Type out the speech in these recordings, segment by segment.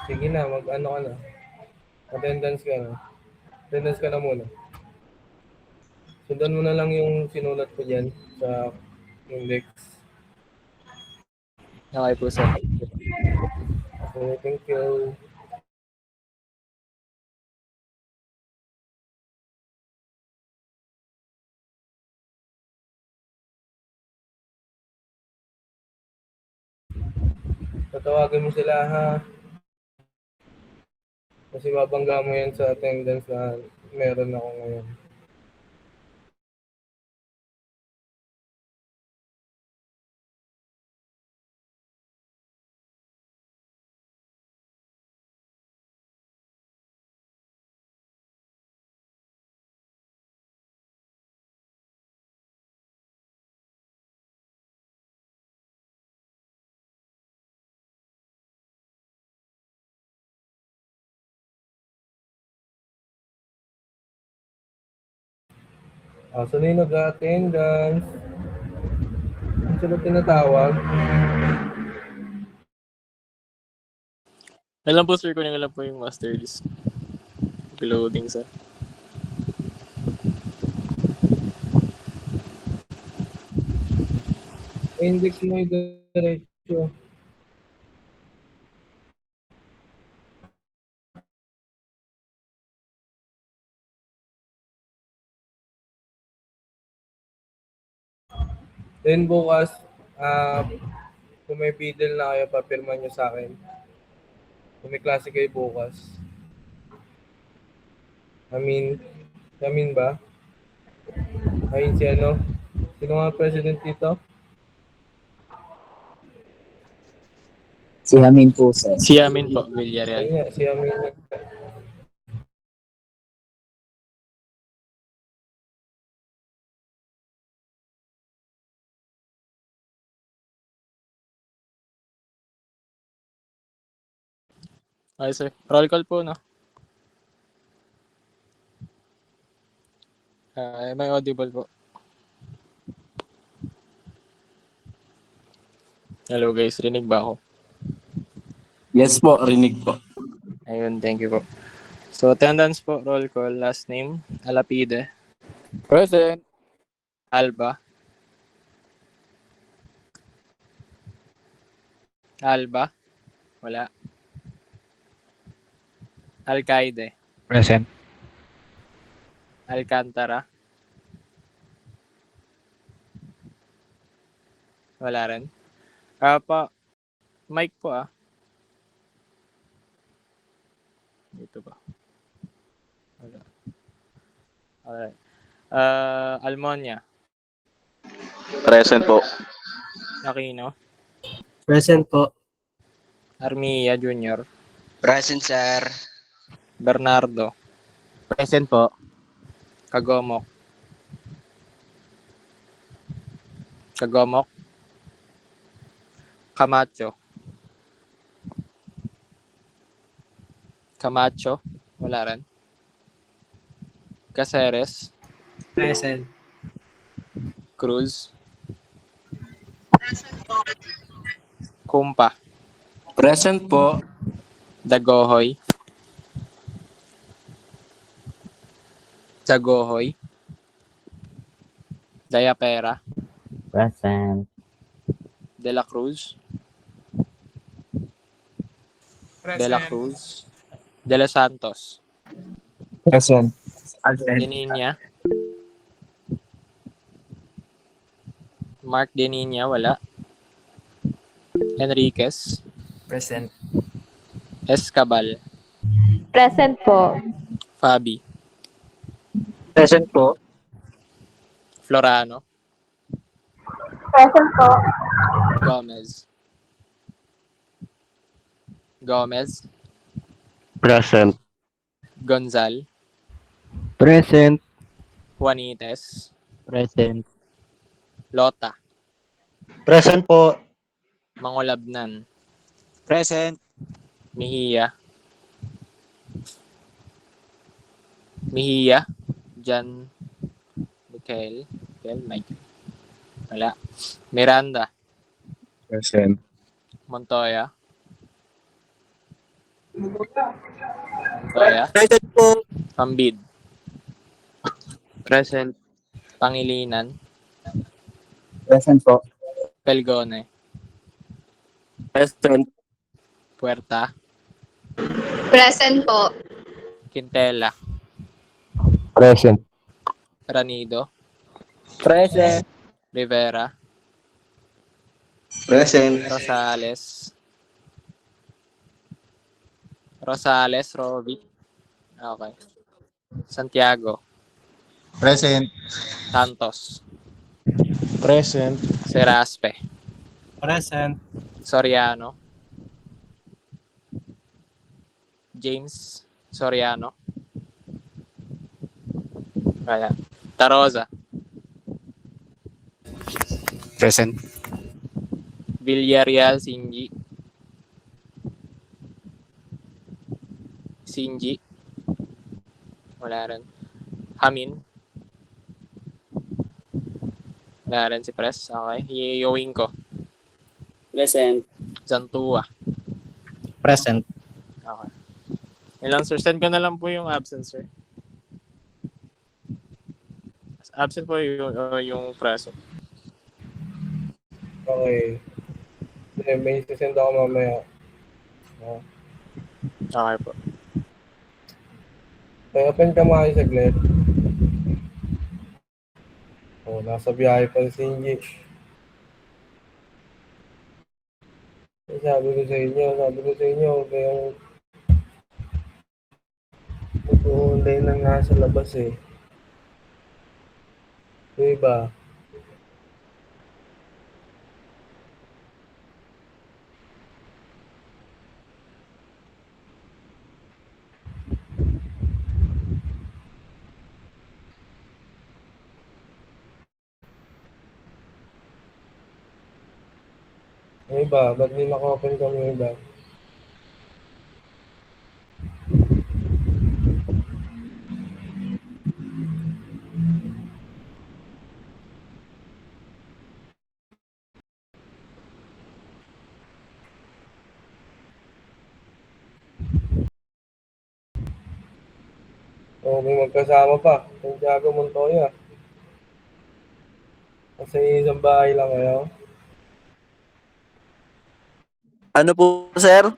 Sige na, mag-ano ka na. Attendance ka na. Attendance ka na muna. Sundan mo na lang yung sinulat ko dyan sa index. Okay po, sir. Okay, thank you. Tatawagin mo sila ha. Kasi babangga mo yan sa attendance na meron ako ngayon. Saan na yung nag-attendance? Ang sila tinatawag? Alam po, sir, kunin ko lang po yung master list. Loading, sir. Index mo yung diretso. Then bukas, kung may fiddle na kayo, papirma nyo sa akin. Kung may klase kayo bukas. Amin ba? Ayun si ano? Sino nga president dito? Si Amin po, sir. Si Amin po, Villarreal. Ayun nga, si Amin. Okay, sir. Roll call po, no? May audible po. Hello, guys. Rinig ba ako? Yes po, rinig po. Ayun, thank you po. So, attendance po, roll call, last name, Alapide, Present. Alba, wala. Alcaide, Present. Alcantara, wala rin. Mike po Dito ba? Wala. Alright. Almonia, Present po. Aquino, Present po. Armia Jr., Present, sir. Bernardo, Present po. Kagomok, Camacho, wala rin. Caceres, Present. Cruz, Kumpa, Present po. Dagohoy, Dayapera, Present. De La Cruz, De Los Santos, Present. Deninia, Mark Deninia, wala. Enriquez, Present. Escabal, Present po. Fabi, Present po. Florano, Present po. Gomez, Present. Gonzal, Present. Juanites, Present. Lota, Present po. Mangolabnan, Present. Mejia, Jan Michael, Mike, wala. Miranda, Present. Montoya, Kaya, Present po. Pambid, Present. Pangilinan, Present po. Pelgone, Present. Puerta, Present po. Quintela, Present. Ranido, Present. Rivera, Present. Rosales, Rovic, okay. Santiago, Present. Santos, Present. Seraspe, Present. Soriano, James Soriano, kaya, Taroza, Present. Villarreal, Sinji, wala rin. Hamin, wala rin si Pres, okay. Yiyowing ko, Present. Zantua, Present. okay. Ilang sir, send ko na lang po yung absence, sir. Absent po yung present. Okay. May sisend ako mamaya. Okay po. Kaya open ka mga saglit. Nasa biyahe pa si Sinji. Sabi ko sa inyo, huwag kayong mag-online na nga sa labas eh. Diba? Diba? Ba't di naka-open kami iba? O may magkasama pa. Santiago Montoya. Kasi isang bahay lang kayo. Ano po, sir?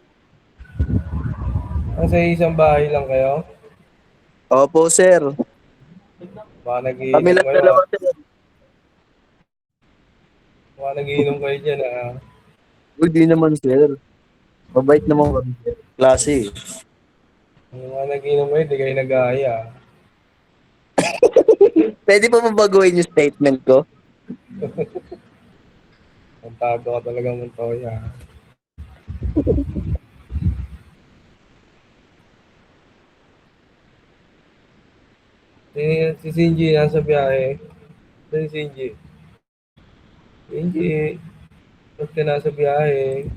Kasi isang bahay lang kayo. Opo, sir. Baka Kami nagiinom lang kayo. dalawa, sir. Baka nagiinom kayo dyan ah. Uy, di naman, sir. Mabait naman kami, sir. Klase. Baka nagiinom kayo, di kayo nag-aaya. Pwede pa mabaguhin yung statement ko? Ang tago ka talaga Montoya. Si Sinji nasa biyahe. Si Sinji. Sinji. Ba't ka nasa biyahe?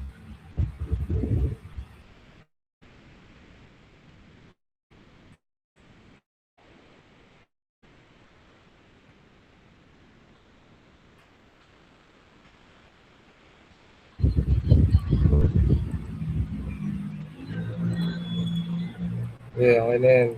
Okay na yan.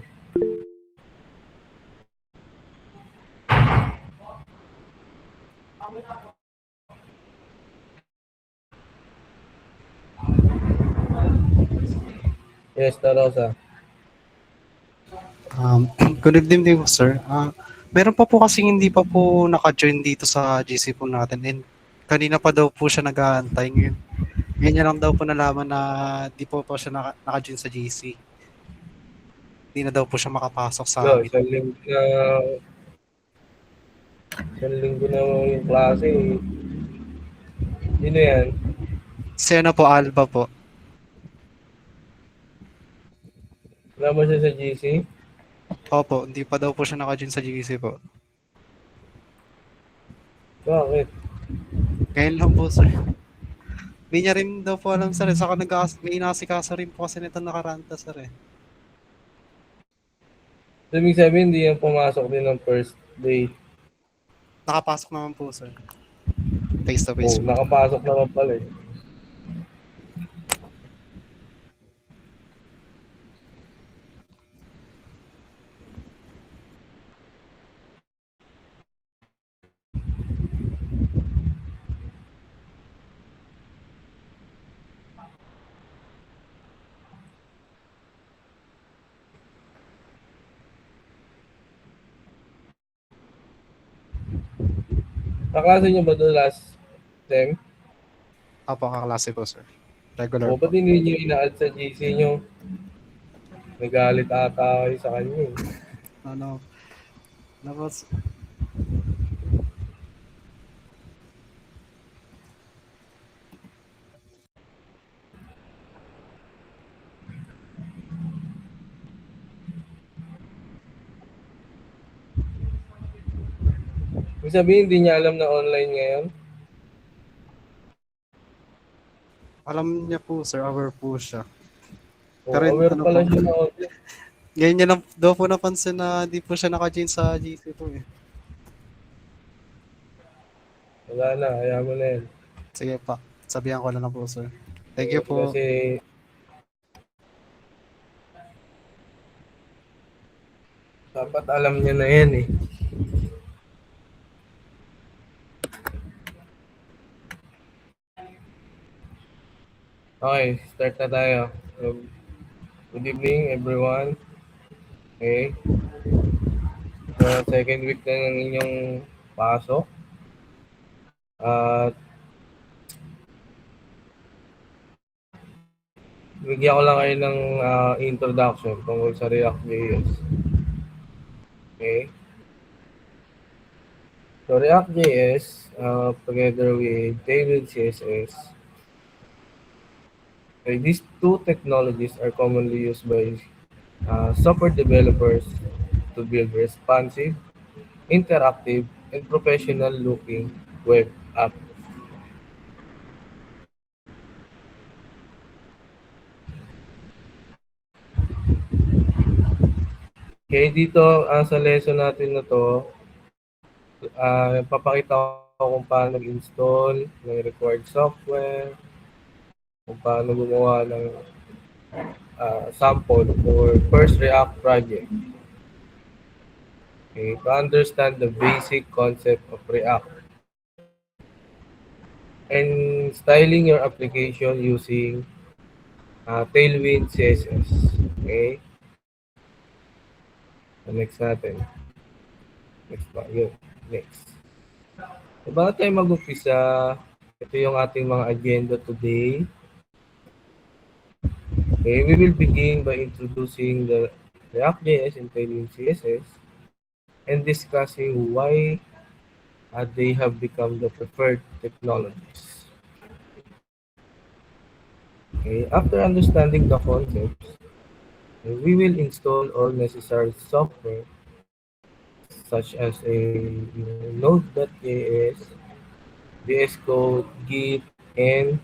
Yes, Tarosa. Good evening din po, sir. Meron pa po kasing hindi pa po naka-join dito sa GC po natin. And kanina pa daw po siya nag-aantay ngayon. Ngayon niya lang daw po nalaman na di po siya naka-join sa GC. Hindi na daw po siya makapasok sa No, amin. isang linggo na yung klase. Sino yan? Si ano po, Alba po. Wala ba siya sa GC? Opo, hindi pa daw po siya naka-join sa GC po. Bakit? Ngayon lang po, sir. Hindi niya rin daw po alam, sir. Saka may inasikaso rin po kasi nito nakaranta, sir eh. So, ibig sabihin, hindi yan pumasok din ng first day. Nakapasok naman po, sir. Face to face. Oh, nakapasok naman pala eh. Kaklase nyo ba doon last sem? Apo, kaklase po, sir. Regular O, po. ba't hindi nyo ina-add sa GC nyo? Nagalit ata kayo sa kanya eh. Ano, tapos, Ibig sabihin, hindi niya alam na online ngayon. alam niya po, sir, aware po siya. O, Pero aware ano pala po? siya na online. Ngayon niya lang daw po napansin na di po siya naka-join sa GC po eh. Wala na, ayaw mo na yan. Sige pa, sabihan ko na lang po, sir. Thank you po. Kasi, dapat alam niya na yan eh. Okay, start na tayo. So, good evening everyone. Okay. So, second week na ng inyong pasok. At bigyan ko lang kayo ng introduction tungkol sa React.js. Okay. So React.js together with Tailwind CSS. Okay, these two technologies are commonly used by software developers to build responsive, interactive, and professional-looking web app. Okay, dito sa lesson natin na to, papakita ko kung paano mag-install ng required software, kung paano gumawa ng sample for first React project. Okay, to understand the basic concept of React and styling your application using Tailwind CSS. Okay. So, next natin. Next ba? Yun. Next. So, bago tayo mag-umpisa, ito yung ating mga agenda today. Okay, we will begin by introducing the React.js and Tailwind CSS and discussing why they have become the preferred technologies. Okay, after understanding the concepts, we will install all necessary software such as a Node.js, VS Code, Git, and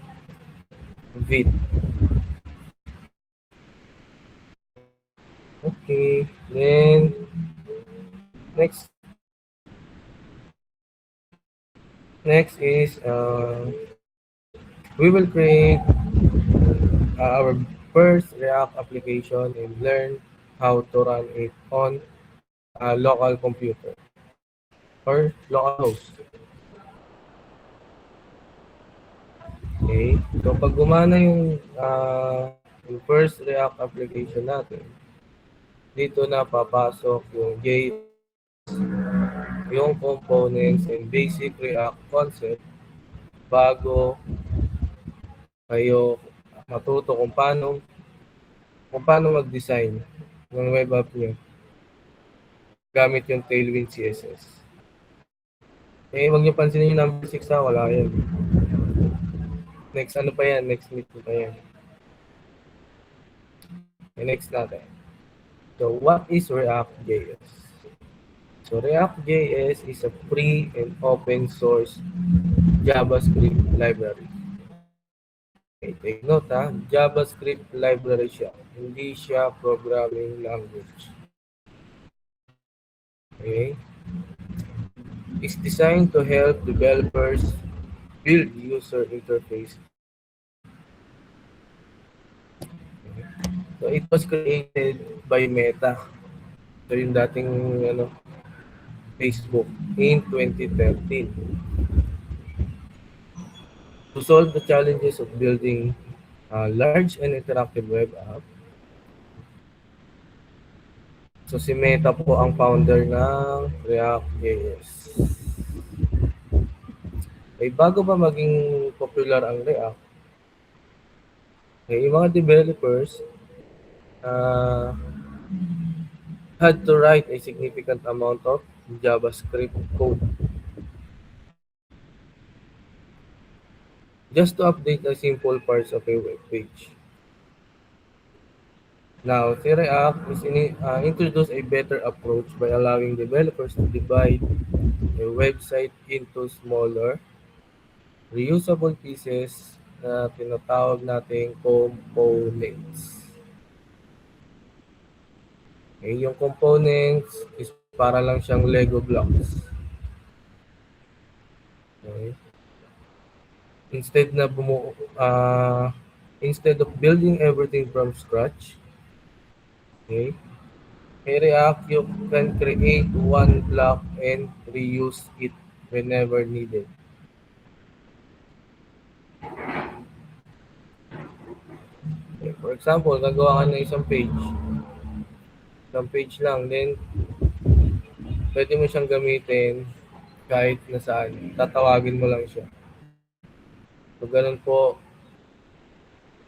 Vite. Okay, then next is we will create our first React application and learn how to run it on a local computer or local host. Okay, so pag gumana yung first React application natin, dito na papasok yung JS, yung components and basic React concept bago kayo matuto kung paano mag-design ng web app nyo gamit yung Tailwind CSS. Eh, huwag nyo pansinin yung number 6 wala yan. Next ano pa yan? Next meet pa yan. Okay, next natin. So, what is React.js? So, React.js is a free and open source JavaScript library. Okay, take note JavaScript library siya. Hindi siya programming language. Okay. It's designed to help developers build user interface. Okay. So, it was created by Meta. So, yung dating Facebook in 2013. To solve the challenges of building a large and interactive web app. So si Meta po ang founder ng React.js. Ay bago pa maging popular ang React, yung mga developers uh, had to write a significant amount of JavaScript code just to update the simple parts of a web page. Now, si React introduced a better approach by allowing developers to divide a website into smaller, reusable pieces na tinatawag nating components. Okay, yung components is para lang siyang Lego blocks. Okay. Instead of building everything from scratch, okay, in React, you can create one block and reuse it whenever needed. Okay, for example, gagawa ka ng isang page lang, then pwede mo siyang gamitin kahit nasaan. Tatawagin mo lang siya. So, ganun po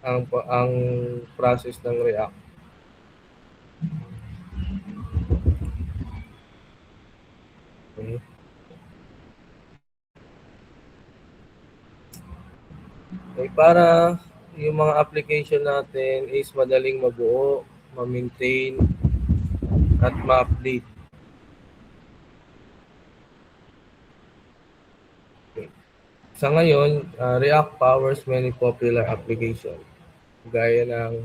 ang process ng React. Okay. Okay, para yung mga application natin is madaling mabuo, ma-maintain, at ma-update. Okay. Sa ngayon, React powers many popular applications gaya ng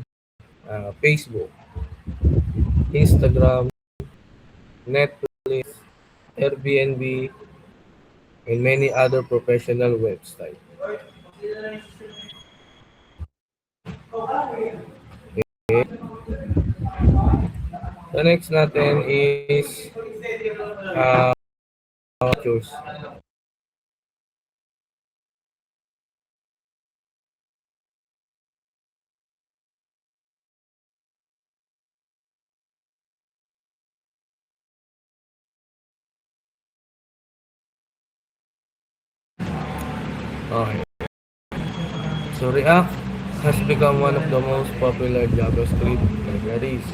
Facebook, Instagram, Netflix, Airbnb, and many other professional websites. Okay. The next natin is features. Okay. So React has become one of the most popular JavaScript libraries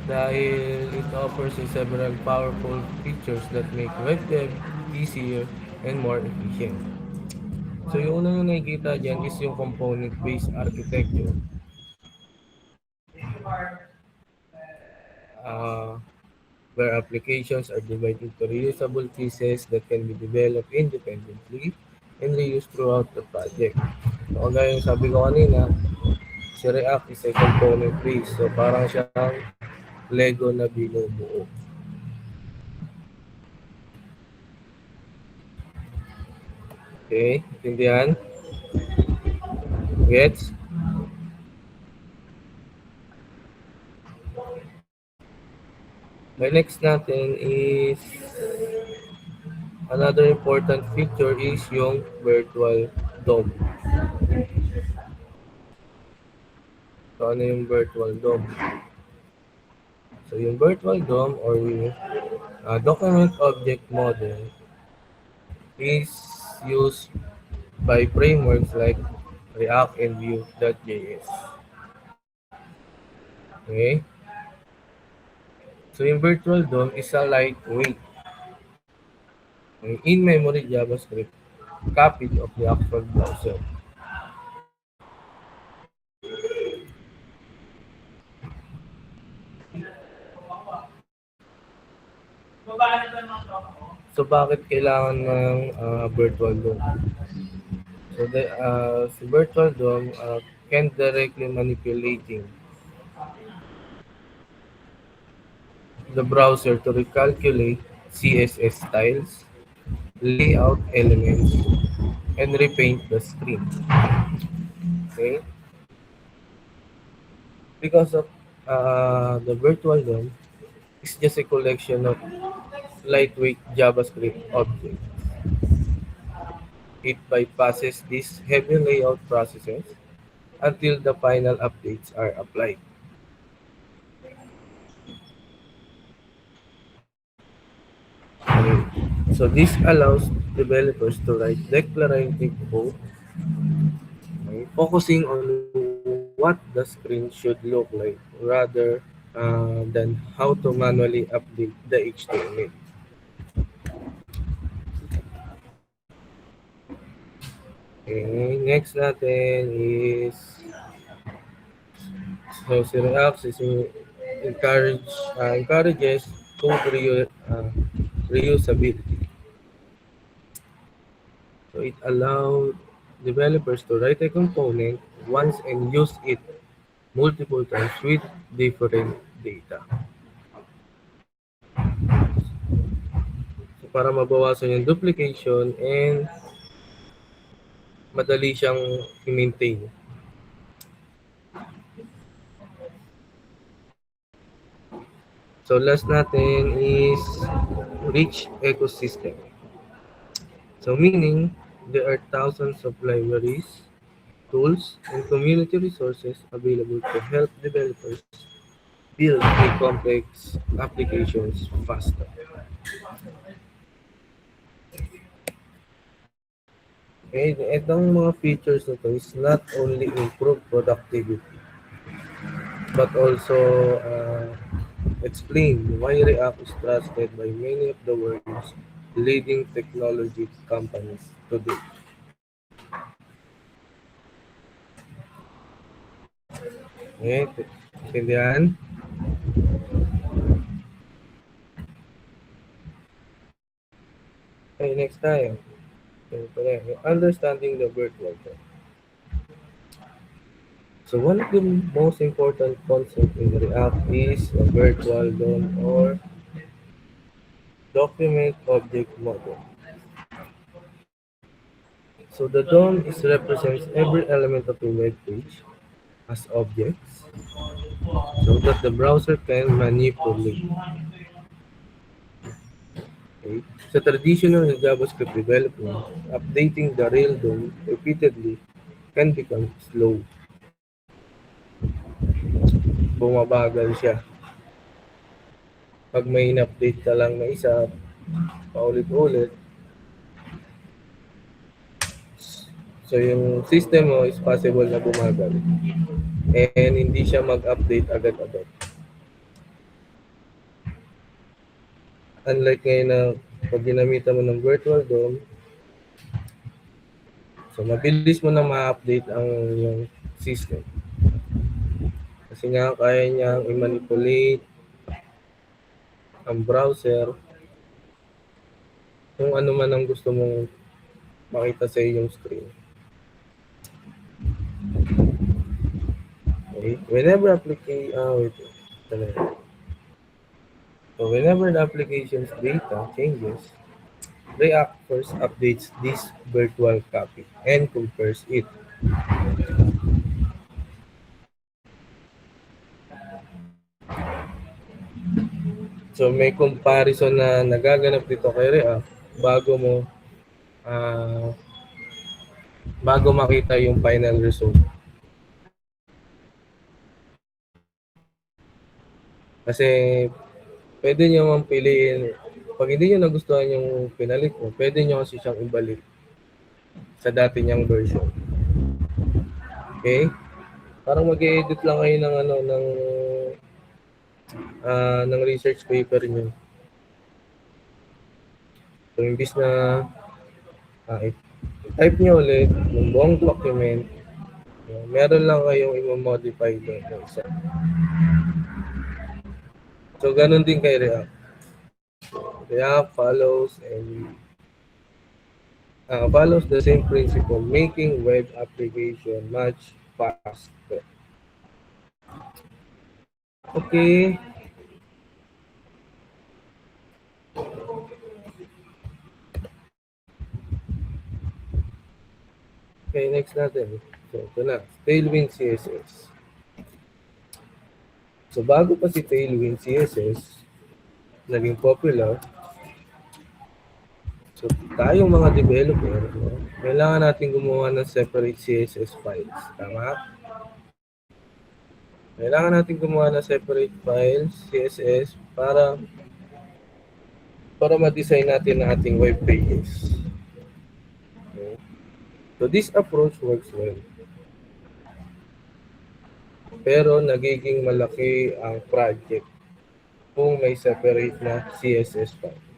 dahil it offers several powerful features that make web dev easier and more efficient. So yung una yung nakikita dyan is yung component-based architecture. Where applications are divided into reusable pieces that can be developed independently and reused throughout the project. So, kagaya yung sabi ko kanina, si React is a component-based. So, parang siyang Lego na binubuo. Okay, intindihan? Gets? My next natin is another important feature is yung virtual DOM. So, ano yung virtual DOM? So, yung virtual DOM or yung document object model is used by frameworks like React and Vue.js. Okay? So, yung virtual DOM is a lightweight in-memory JavaScript copy of the actual browser. So, bakit kailangan ng virtual DOM? So, si virtual DOM can directly manipulating the browser to recalculate CSS styles, layout elements, and repaint the screen. Okay? Because of the virtual DOM is just a collection of lightweight JavaScript objects. It bypasses these heavy layout processes until the final updates are applied. Okay. So this allows developers to write declarative code, okay, focusing on what the screen should look like rather than how to manually update the HTML. Okay, next natin is so si React is encourages code reusability. So it allows developers to write a component once and use it multiple times with different data. So para mabawasan yung duplication and madali siyang i-maintain. So last natin is rich ecosystem. So meaning there are thousands of libraries, tools, and community resources available to help developers build a complex applications faster. Okay, itong mga features na to is not only improve productivity, but also explain why React is trusted by many of the world's leading technology companies today. Okay, intindihan? Okay, next tayo. Understanding the virtual DOM. So one of the most important concepts in React is a virtual DOM or document object model. So the DOM represents every element of a web page as objects so that the browser can manipulate. Okay. Sa traditional JavaScript development, updating the real DOM repeatedly can become slow. Bumabagal siya. Pag may in-update ka lang na isa, paulit-ulit, so yung system mo is possible na bumagal. And hindi siya mag-update agad-agad. Unlike ngayon na pag ginamitan mo ng virtual DOM, so mabilis mo na ma-update ang yung system. Kasi nga kaya niyang i-manipulate ang browser kung ano man ang gusto mong makita sa iyong screen. Okay. Whenever the application's data changes, React first updates this virtual copy and compares it. So may comparison na nagaganap dito kay React bago makita yung final result. Kasi pwede nyo mang piliin, pag hindi nyo nagustuhan yung pinalit mo, pwede nyo kasi siyang ibalik sa dati niyang version. Okay? Parang mag-edit lang kayo ng ng research paper niyo. So imbis na type nyo ulit yung buong document, meron lang kayong i-modify doon ng isa. So ganun din kay React. React follows the same principle, making web application much faster. Okay. Okay, next natin. So, ito na. Tailwind CSS. So, bago pa si Tailwind CSS naging popular, so, tayong mga developer, kailangan natin gumawa ng separate CSS files. Tama? Kailangan natin gumawa ng separate files, CSS, para para ma-design natin ang ating web pages. Okay. So this approach works well. Pero nagiging malaki ang project kung may separate na CSS file.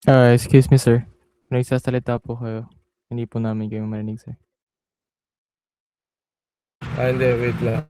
Excuse me, sir. Nagsasalita po kayo. Hindi po namin kayo marinig, sir. Hindi, wait lang.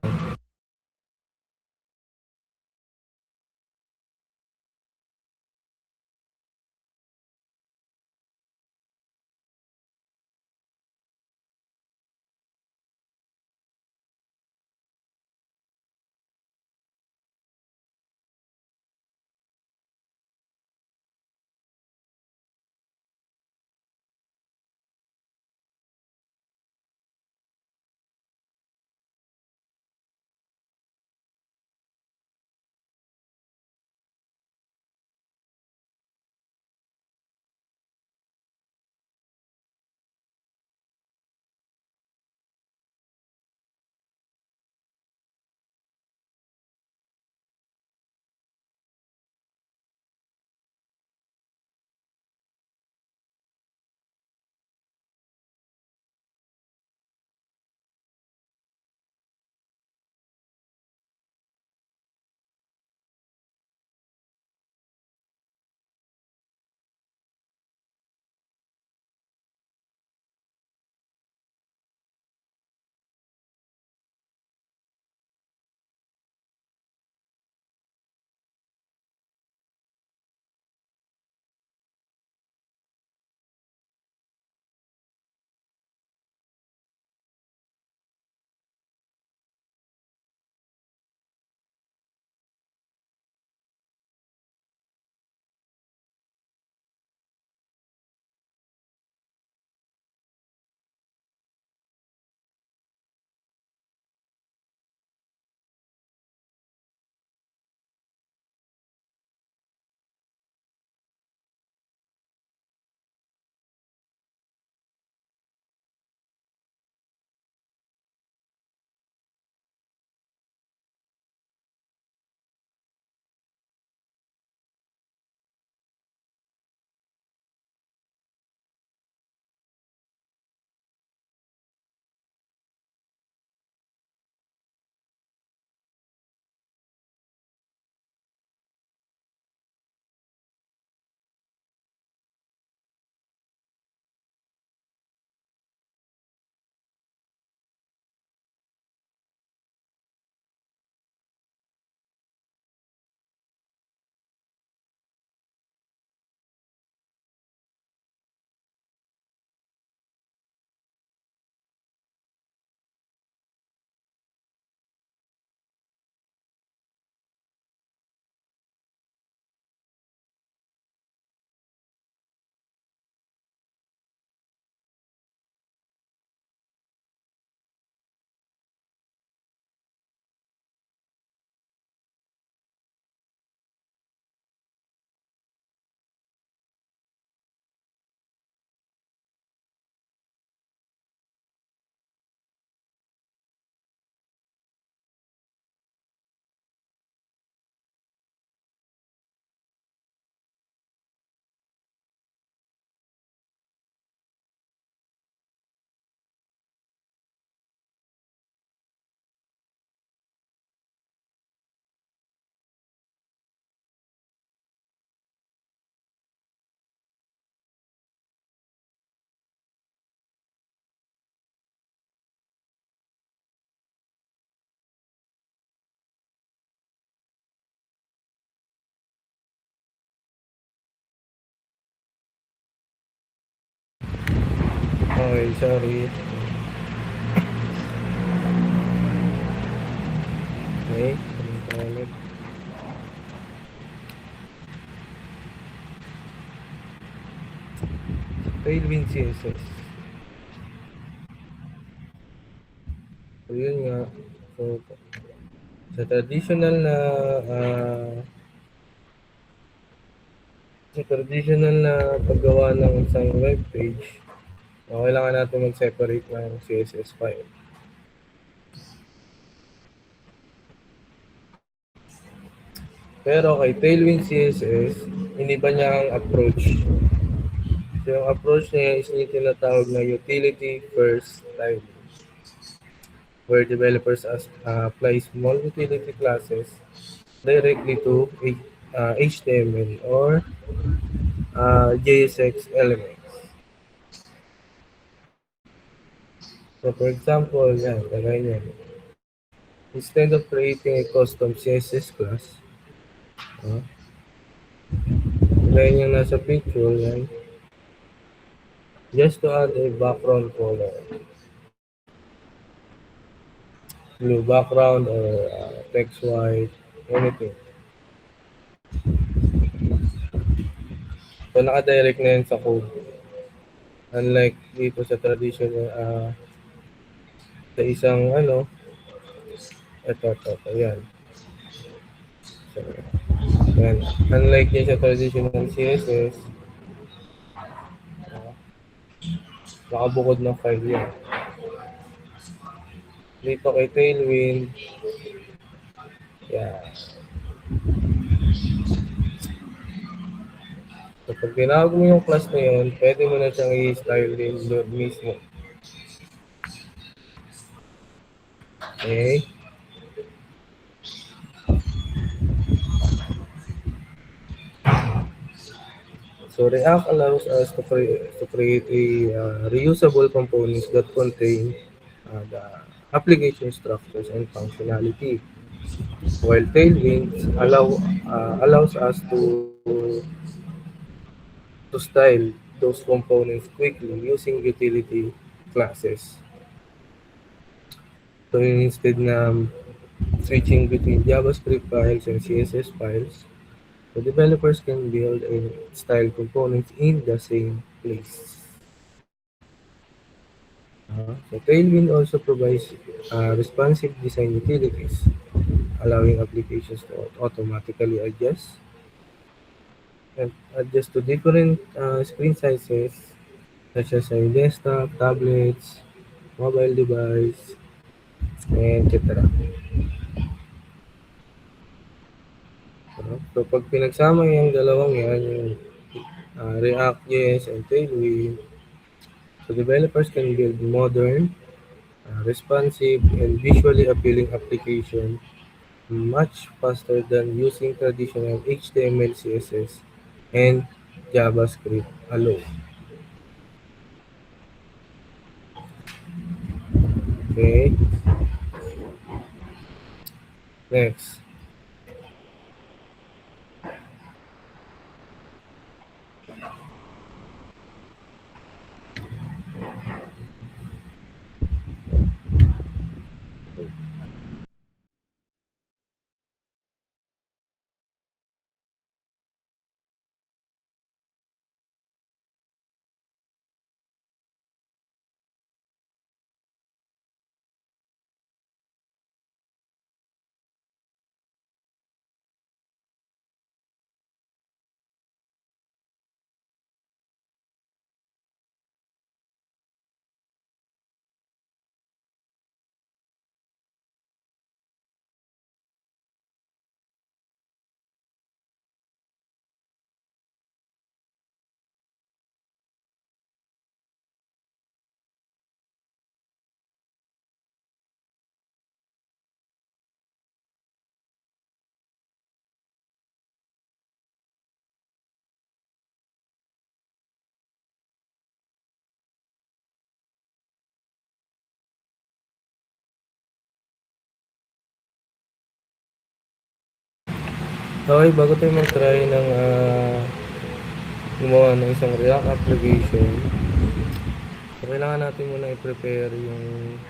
Okay, sorry. Okay, ulit. Tailwind CSS. So, yun nga. So, sa traditional na paggawa ng isang web page, kailangan natin mag-separate ng CSS file. Pero kay Tailwind CSS, iniba niya ang approach. So, yung approach niya is yung tinatawag na utility first styling, where developers apply small utility classes directly to HTML or JSX elements. So, for example, yan, kagaya yan. Instead of creating a custom CSS class, kagaya yung nasa picture, yan, just to add a background color, blue background or text white, anything. So, naka-direct na yan sa code. Unlike dito sa traditional, sa isang ito, yan. So, yan. Unlike yan sa traditional CSS, nakabukod ng file yan. Dito kay Tailwind, yan. So, pag tinawag mo yung class na yun, pwede mo na siyang i-style din doon mismo. Okay. So, React allows us to create a reusable components that contain the application structures and functionality. While Tailwind allows us to style those components quickly using utility classes. So instead na switching between JavaScript files and CSS files, the developers can build and style components in the same place. So Tailwind also provides responsive design utilities, allowing applications to automatically adjust to different screen sizes, such as desktop, tablets, mobile device, etc. So, pag pinagsama yung dalawang yan, yung React.js and Tailwind, so developers can build modern, responsive, and visually appealing application much faster than using traditional HTML, CSS, and JavaScript alone. Okay. Next. Okay, bago tayo mag-try ng gumawa ng isang React application, So, kailangan natin muna i-prepare yung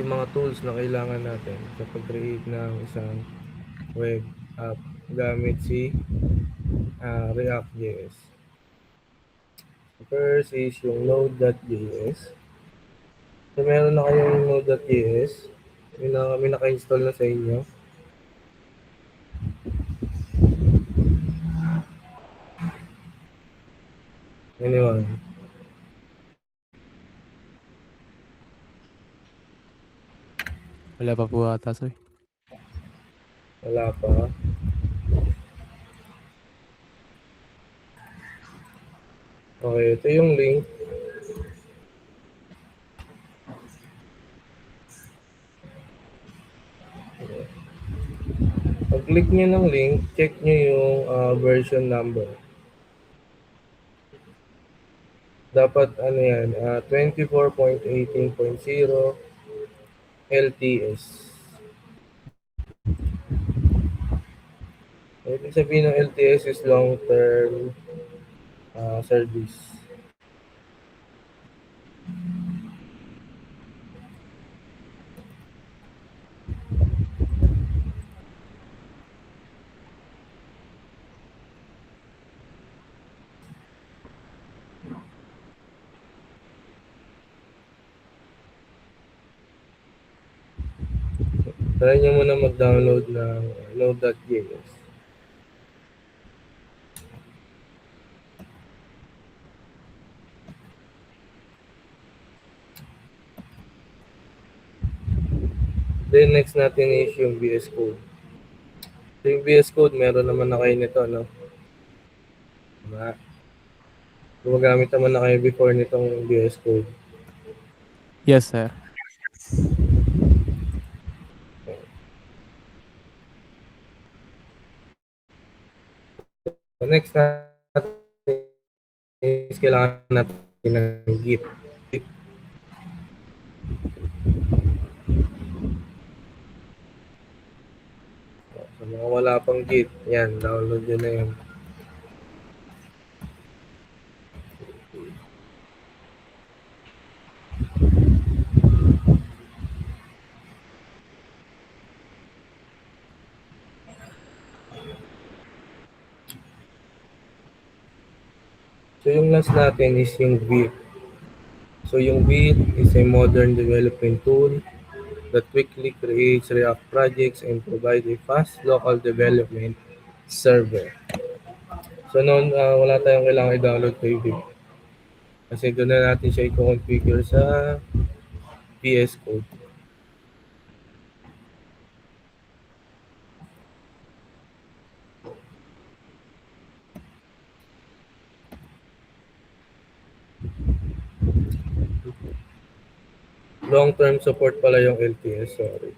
mga tools na kailangan natin sa pag-create ng isang web app gamit si React.js. First is yung Node.js. So, meron na kayong Node.js. May naka-install na sa inyo. Anyone? Wala pa po ata, sir. Wala pa. Okay, ito yung link. Pag-click nyo ng link, check nyo yung version number. Dapat ano yan, 24.18.0 LTS. Ibig sabihin ng LTS is long-term service. Try nyo muna mag-download ng Node.js. Then next natin is yung VS Code. So yung VS Code, meron naman na kayo nito, no? Diba? Gumagamit naman na kayo before nitong VS Code. Yes, sir. So next natin is kailangan natin ng Git. So mga wala pang Git, yan, download nyo na yun. So yung last natin is yung Vite. So yung Vite is a modern development tool that quickly creates React projects and provide a fast local development server. So noon, wala tayong kailangan i-download kay Vite. Kasi doon na natin siya i-configure sa VS Code. Long-term support pala yung LTS, sorry.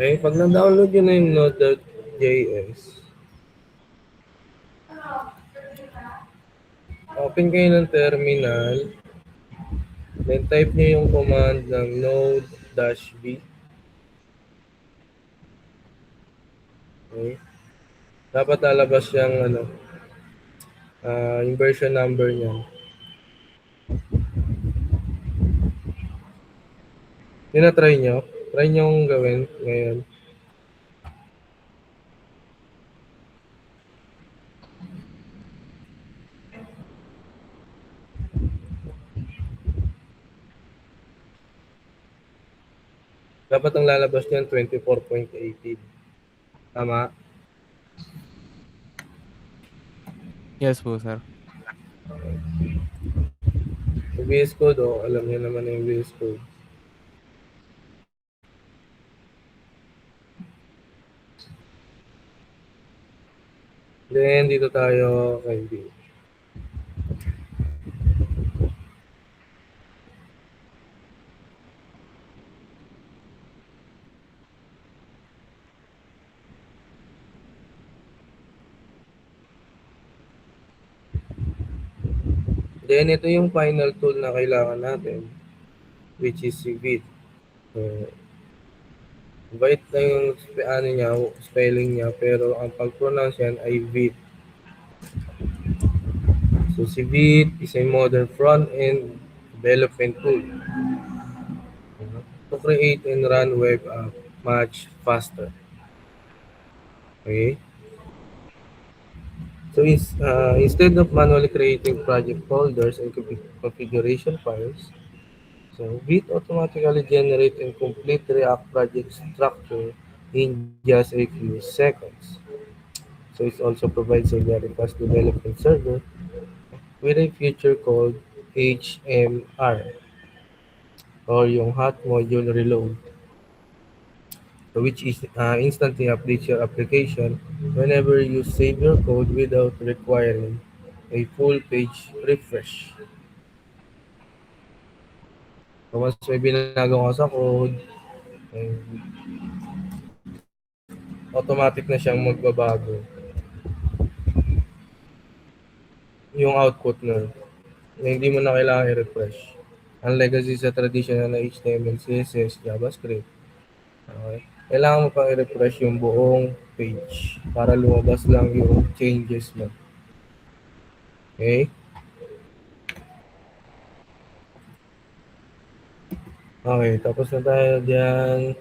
Okay, pag na-download nyo na yung Node.js, open kayo ng terminal, then type nyo yung command ng node-b. Okay. Dapat lalabas yung yung version number niya. Yun na try nyo. Try nyo yung gawin ngayon. Dapat ang lalabas niyan 24.18. Tama? Yes po, sir. Yung VS Code, alam niyo naman yung VS Code. Then, dito tayo kay Vite. Then, ito yung final tool na kailangan natin, which is si Vite. So, Vite na yung spelling niya, pero ang pag-pronounce yan ay Vite. So, si Vite is a modern front-end development tool to create and run web app much faster. Okay? So, instead of manually creating project folders and configuration files, so Vite automatically generate and complete React project structure in just a few seconds. So, it also provides a very fast development server with a feature called HMR or yung Hot Module Reload, which is instantly updates your application whenever you save your code without requiring a full page refresh. So once may binago ka sa code, eh, automatic na siyang magbabago yung output nun. Hindi mo na kailangan i-refresh. Unlike kasi sa traditional na HTML, CSS, JavaScript, okay, kailangan mo pang i-refresh yung buong page para lumabas lang yung changes mo. Okay? Okay, tapos na tayo dyan.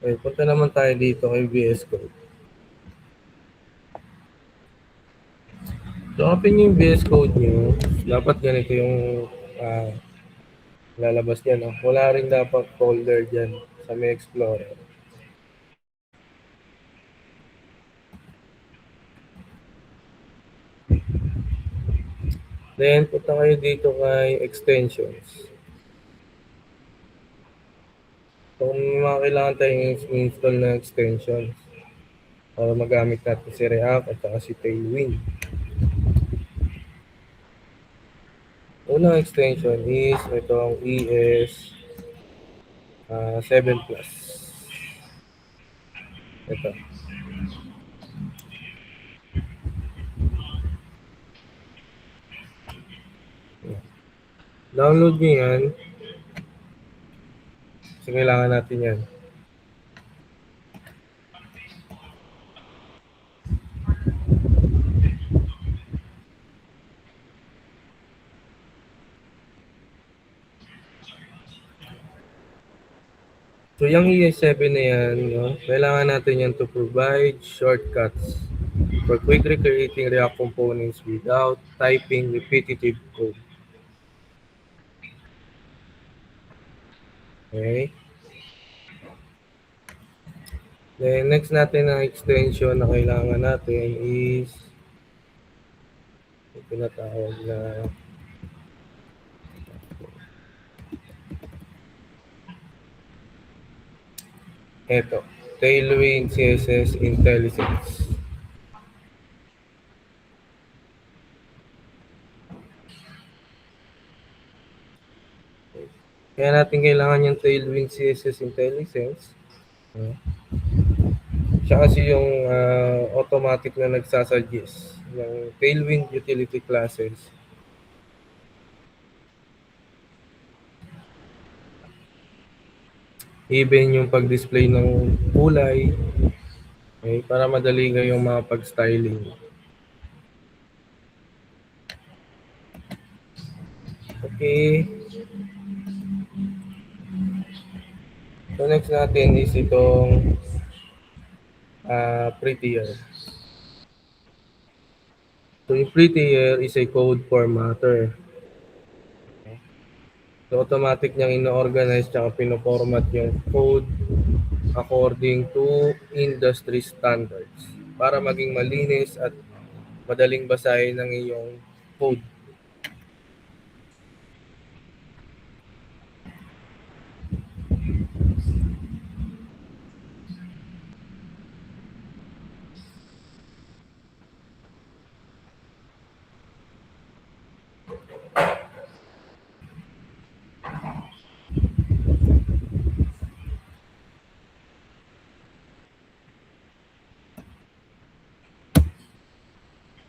Okay, punta naman tayo dito kay VS Code. So, open yung VS Code nyo. Dapat ganito yung lalabas niya, no? Wala rin dapat folder dyan sa may Explorer. Then, punta kayo dito kay extensions. So, kung may mga kailangan tayong install na extensions para magamit natin si React at saka si Tailwind. Unang extension is itong ES 7 Plus. Ito. Download nyo yan. Kasi kailangan natin yan. So, yung ES7 na yan, no, kailangan natin yan to provide shortcuts for quick recreating React components without typing repetitive code. Okay? Then, next natin na extension na kailangan natin is ito tinatawag na ito, Tailwind CSS IntelliSense. Kaya natin kailangan yung Tailwind CSS IntelliSense. Siya kasi yung automatic na nagsasuggest ng Tailwind utility classes. Even yung pag-display ng kulay, okay, para madali kayong mga pag-styling. Okay. So next natin is itong prettier. So yung prettier is a code formatter. So automatic niyang ino-organize tsaka pino-format yung code according to industry standards para maging malinis at madaling basahin ng iyong code.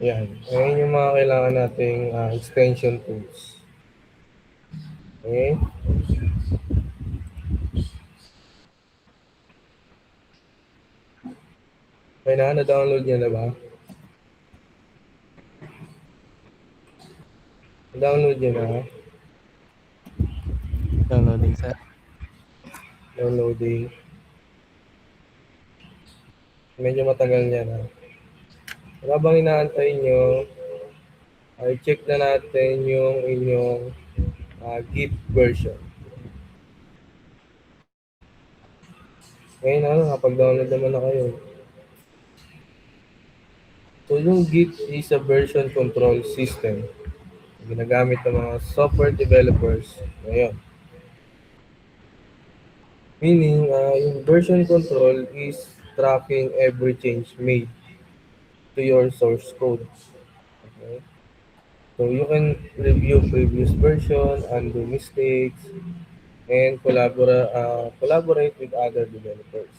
Yan. Ngayon yung mga kailangan nating extension tools. Okay? Okay na-download niya na ba? Download niya na. Downloading sir. Downloading. Medyo matagal niya na. Habang inaantay nyo, ay check na natin yung inyong Git version. Ngayon nakapag-download naman na kayo. So yung Git is a version control system. Ginagamit ng mga software developers ngayon. Meaning, yung version control is tracking every change made to your source code. Okay? So you can review previous version, undo mistakes, and collaborate with other developers.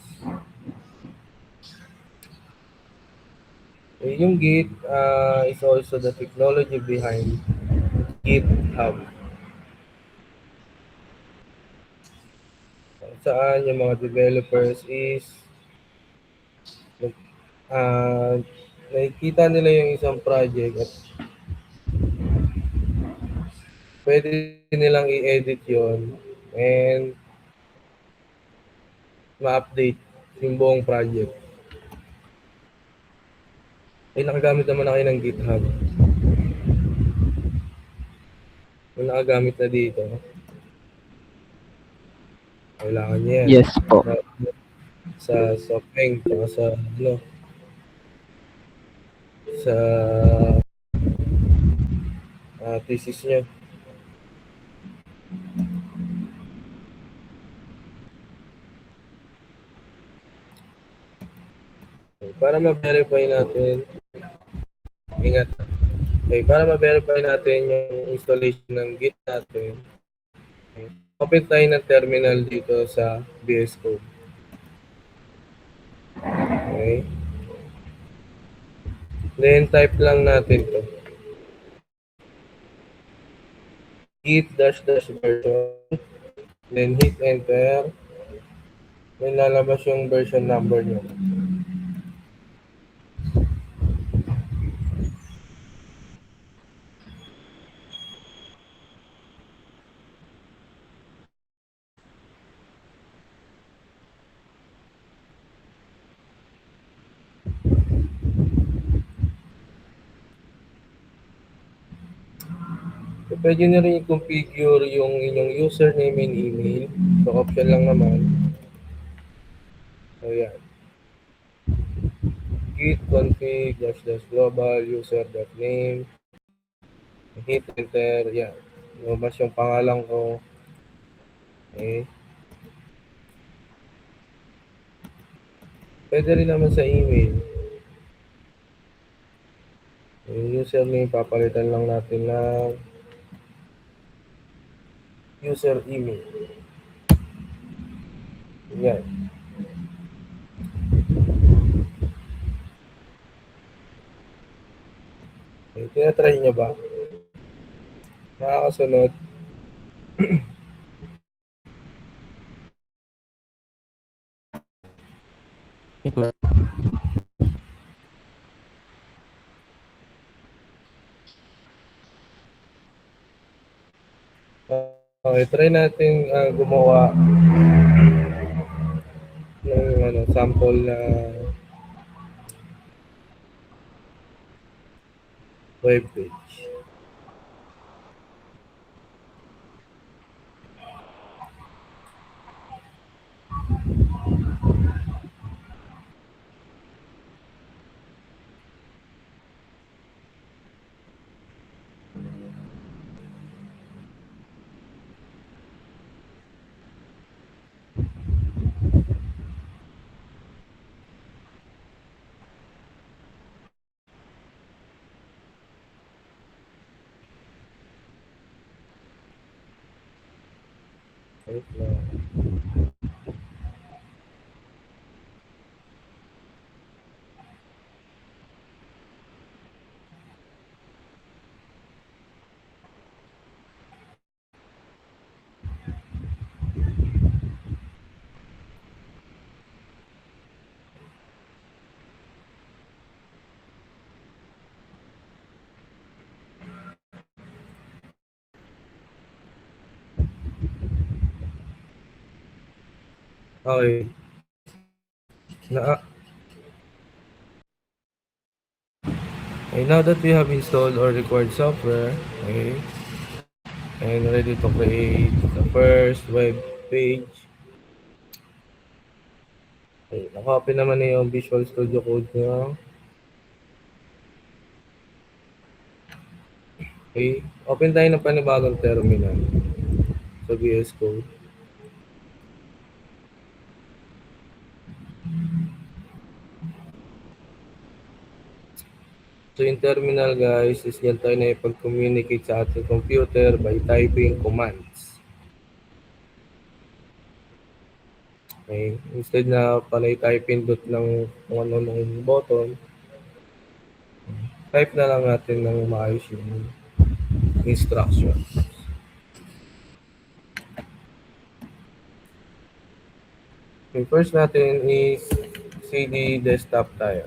Yung Git is also the technology behind GitHub. Saan yung mga developers is nakikita nila yung isang project at pwede nilang i-edit yon and ma-update yung buong project. Ay, nakagamit naman na kayo ng GitHub. Kung nakagamit na dito, kailangan niya yan. Yes po. Sa Peng, tsaka sa thesis niyo. Para ma-verify natin, ingat. Okay, para ma-verify natin yung installation ng Git natin, open tayo ng terminal dito sa VS Code. Okay. Then type lang natin to. Git-version. Then hit enter. Then lalabas yung version number nyo. So, pwede nyo rin i-configure yung inyong username and email. So, option lang naman. So, yan. Git config --global user.name. Hit enter. Yan. Lumabas yung pangalan ko. Okay. Pwede rin naman sa email. Yung username, papalitan lang natin ng user email. Yan. Okay, tinatry niya ba? Nakakasunod. Ito. Okay, try natin gumawa ng sample na web page. Wait lang. Okay. Na, okay, now that we have installed or required software, okay, and ready to create the first web page, okay, naka-open naman na yung Visual Studio Code nyo. Okay, open tayo ng panibagong terminal sa VS Code. So yung terminal guys is yan tayo na ipag-communicate sa ating computer by typing commands. Okay, instead na panay type input ng kung ano ng button, type na lang natin ng maayos yung instruction. Okay, first natin is CD desktop tayo.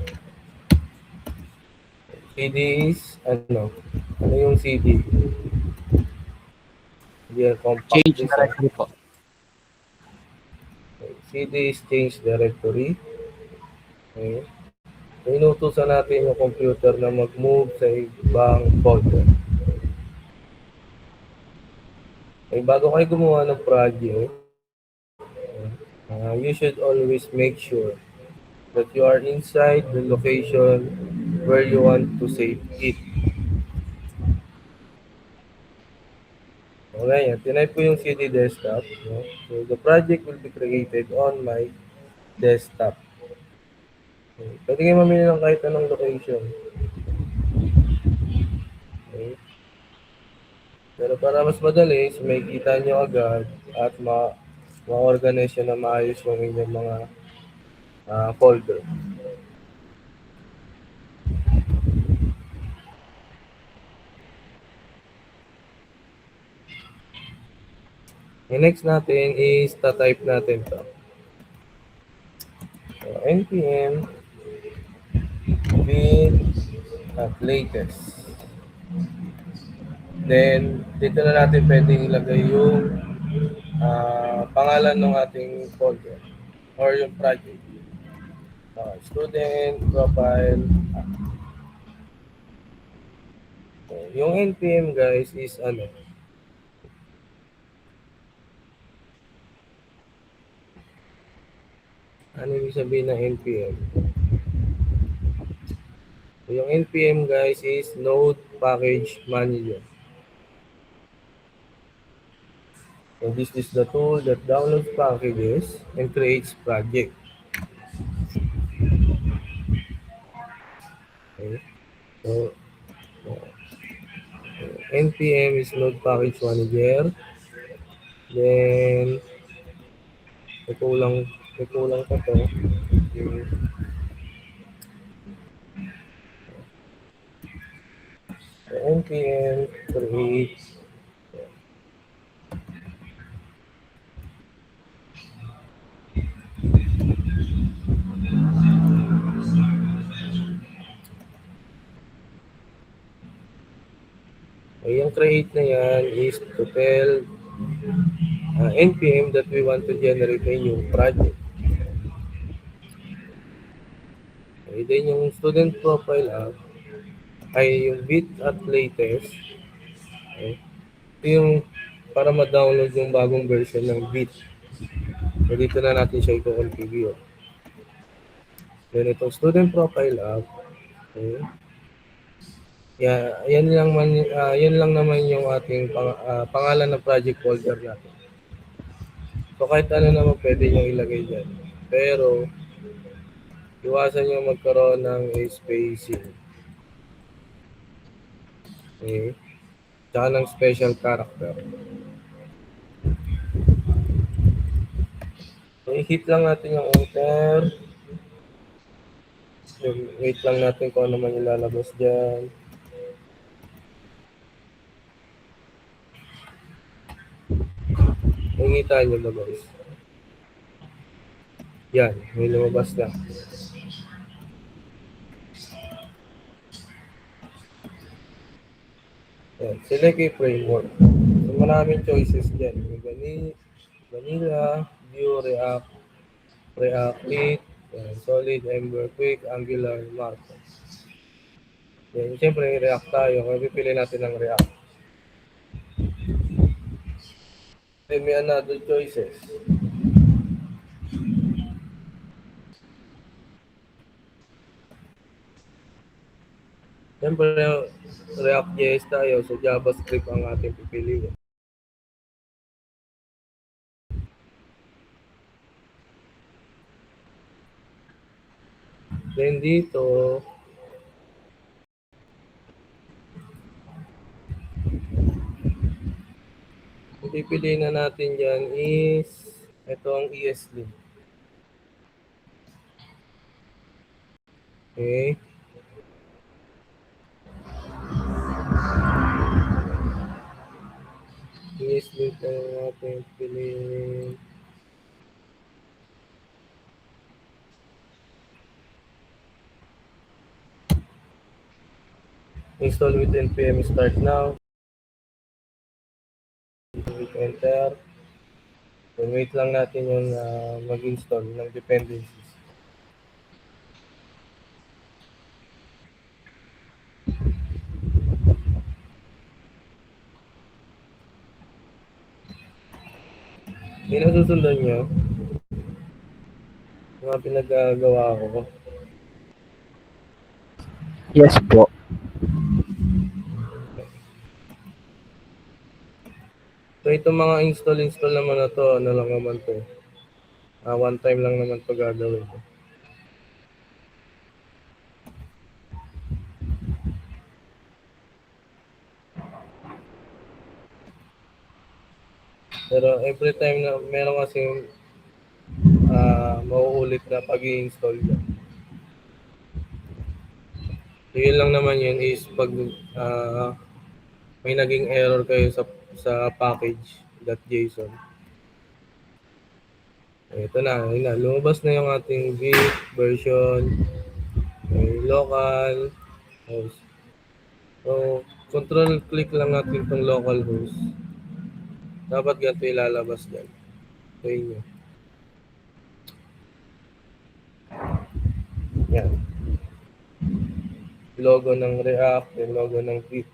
CD is ano? Ano yung CD? Hindi compact Change disc. directory po. Okay. CD is change directory. Okay. So, inutusan natin yung computer na mag-move sa ibang folder. Okay, bago kayo gumawa ng project, you should always make sure that you are inside the location where you want to save it. Okay, tinay po yung CD desktop. No? So the project will be created on my desktop. Okay. Pwede kayo mamili ng kahit anong location. Okay. Pero para mas madali, so may kita nyo agad at ma-organize nyo na maayos yung inyong mga folder. Yung next natin is ta-type natin to. So, npm with latest. Then, dito na natin pwedeng ilagay yung pangalan ng ating folder or yung project. Student, profile. So, yung npm guys is ano? Ano yung sabihin ng npm? So, yung npm guys is Node Package Manager. So this is the tool that downloads packages and creates project. Okay. So npm is Node Package Manager. Then may kulang pa to. So, npm create yung create na yan is to tell npm that we want to generate a new project. Okay, then yung student profile app ay yung bit at latest. Okay. Ito yung para ma-download yung bagong version ng bit. So dito na natin siya i-configure. Then itong student profile app. Okay. Yan lang naman yung ating pangalan ng project folder natin. So kahit ano naman pwede nyo ilagay dyan. Pero iwasan nyo magkaroon ng spacing. Okay. Tsaka ng special character. So i-hit lang natin yung enter. Wait lang natin kung ano man ilalabas dyan. Nakikita nyo ba guys? Yan, may lumabas na. Yan, select a framework. So maraming choices dyan. May Vanilla, Vue, React, React It, yan, Solid, Ember, Quick, Angular, Marco. Then, siyempre, React tayo. Kaya pipili natin ng React. Then, may another choices. Siyempre, React.js tayo. So, JavaScript ang ating pipiliin. Then, dito, ang pipiliin na natin dyan is ito ang ESLint. Okay. ESLint na natin pipiliin. Install with npm start now. Hit enter. Then wait lang natin yung mag-install ng dependencies. Yung nasusundan nyo, yung mga pinagagawa ko. Yes po. So itong mga install naman na to, ano lang naman to. One time lang naman to gagawin. Pero every time na meron kasing mauulit na pag-i-install yan. So yun lang naman yun is pag may naging error kayo sa package.json. Ito na, yun na. Lumabas na yung ating Git version, may local host. So, control click lang natin itong local host. Dapat ganito ilalabas dyan. So, inyo. Yan. Logo ng React, yung logo ng Git.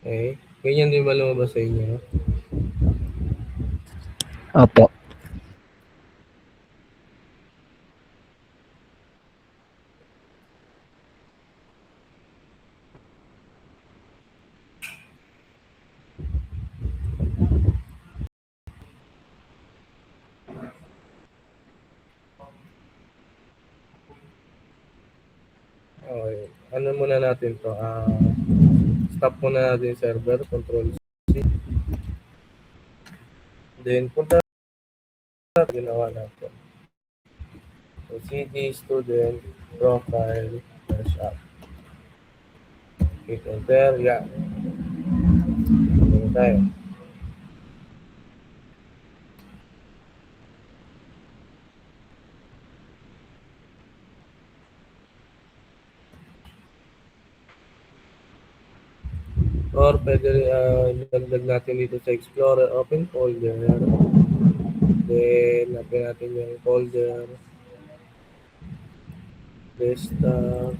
Okay. Ganyan din ba lumabas sa inyo? Opo. Okay. Ano muna natin to? Stop muna natin yung server. Control C. Then, punta natin ginawa natin. So, cd student profile app. Hit enter. Yan. Tingnan tayo. Or pwede dagdag natin dito sa Explorer, open folder. Then, natin natin yung folder. Desktop.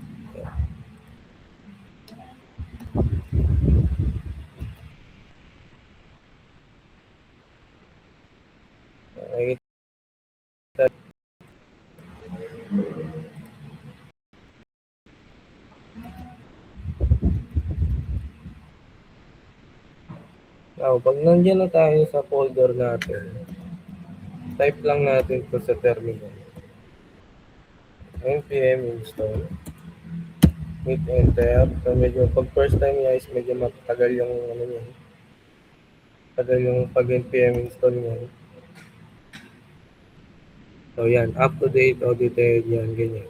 Okay. Now, pag nandiyan na tayo sa folder natin, type lang natin ito sa terminal. npm install. Hit enter. So, medyo, pag first time niya is medyo matagal yung ano niya. Tagal yung pag npm install niya. So, yan. Up to date, audited, yan, ganyan.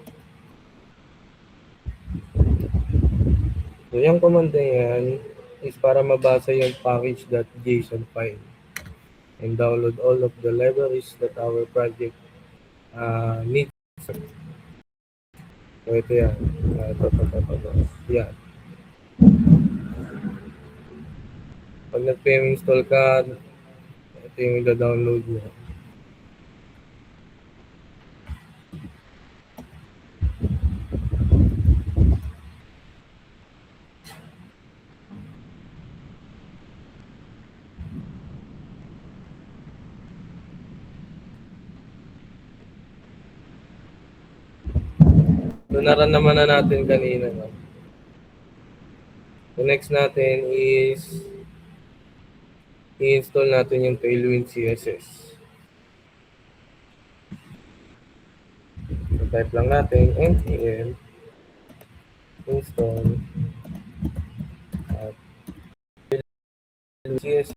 So, yung command na yan is para mabasa yung package.json file and download all of the libraries that our project needs. So, ito yan. Ito. Yan. Pag nag-install ka, ito yung i-download mo. So, naman na natin kanina. No? The next natin is i-install natin yung Tailwind CSS. So, type lang natin npm install CSS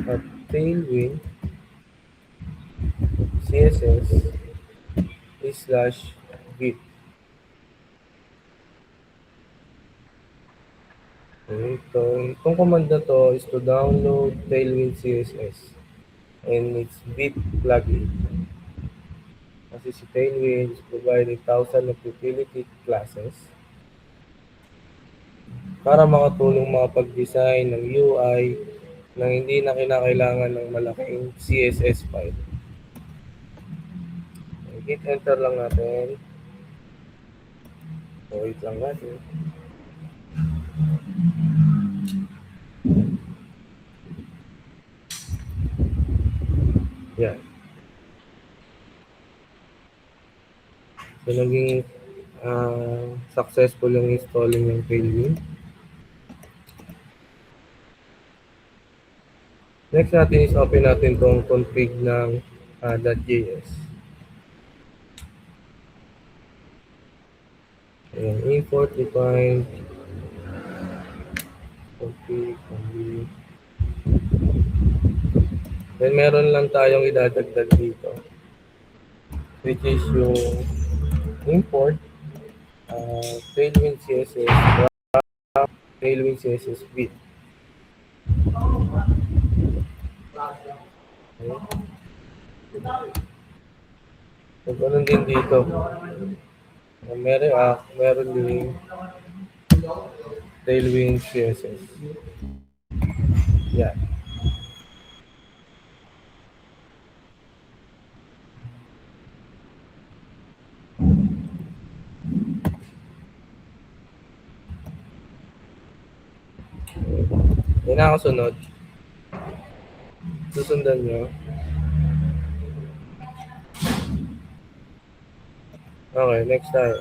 at Tailwind CSS /git. Okay, itong command na to is to download Tailwind CSS and its Bit plugin. Kasi si Tailwind is providing thousands of utility classes para makatulong makapag-design ng UI nang hindi na kinakailangan ng malaking CSS file. Hit enter lang natin. So, wait lang natin. Yan. So, naging successful yung installing ng Tailwind. Next natin is open natin itong config ng .js. Ayan, import, define, config, then meron lang tayong idadagdag dito, which is yung import Tailwind CSS Tailwind CSS bit. Okay. So, ganun din dito. Meron din Tailwind CSS. Yan. Yan nakasunod. Susundan nyo. Okay, next tayo.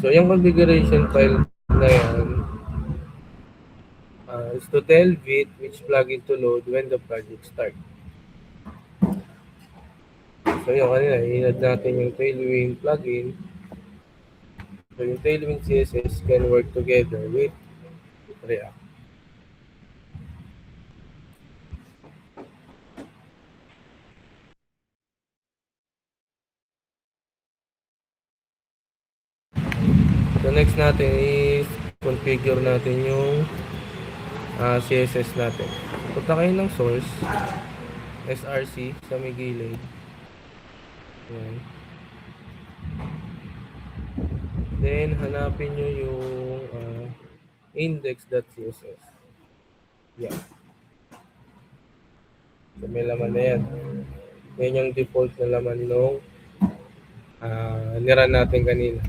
So, yung configuration file na yan is to tell Vite which plugin to load when the project starts. So, yung kanina, i-add natin yung Tailwind plugin. So, yung Tailwind CSS can work together with React. So, next natin is configure natin yung CSS natin. Punta kayo ng source, src sa may gilid. Ayan. Then, hanapin nyo yung index.css. Yan. So, may laman na yan. Yan yung default na laman nung niran natin kanina.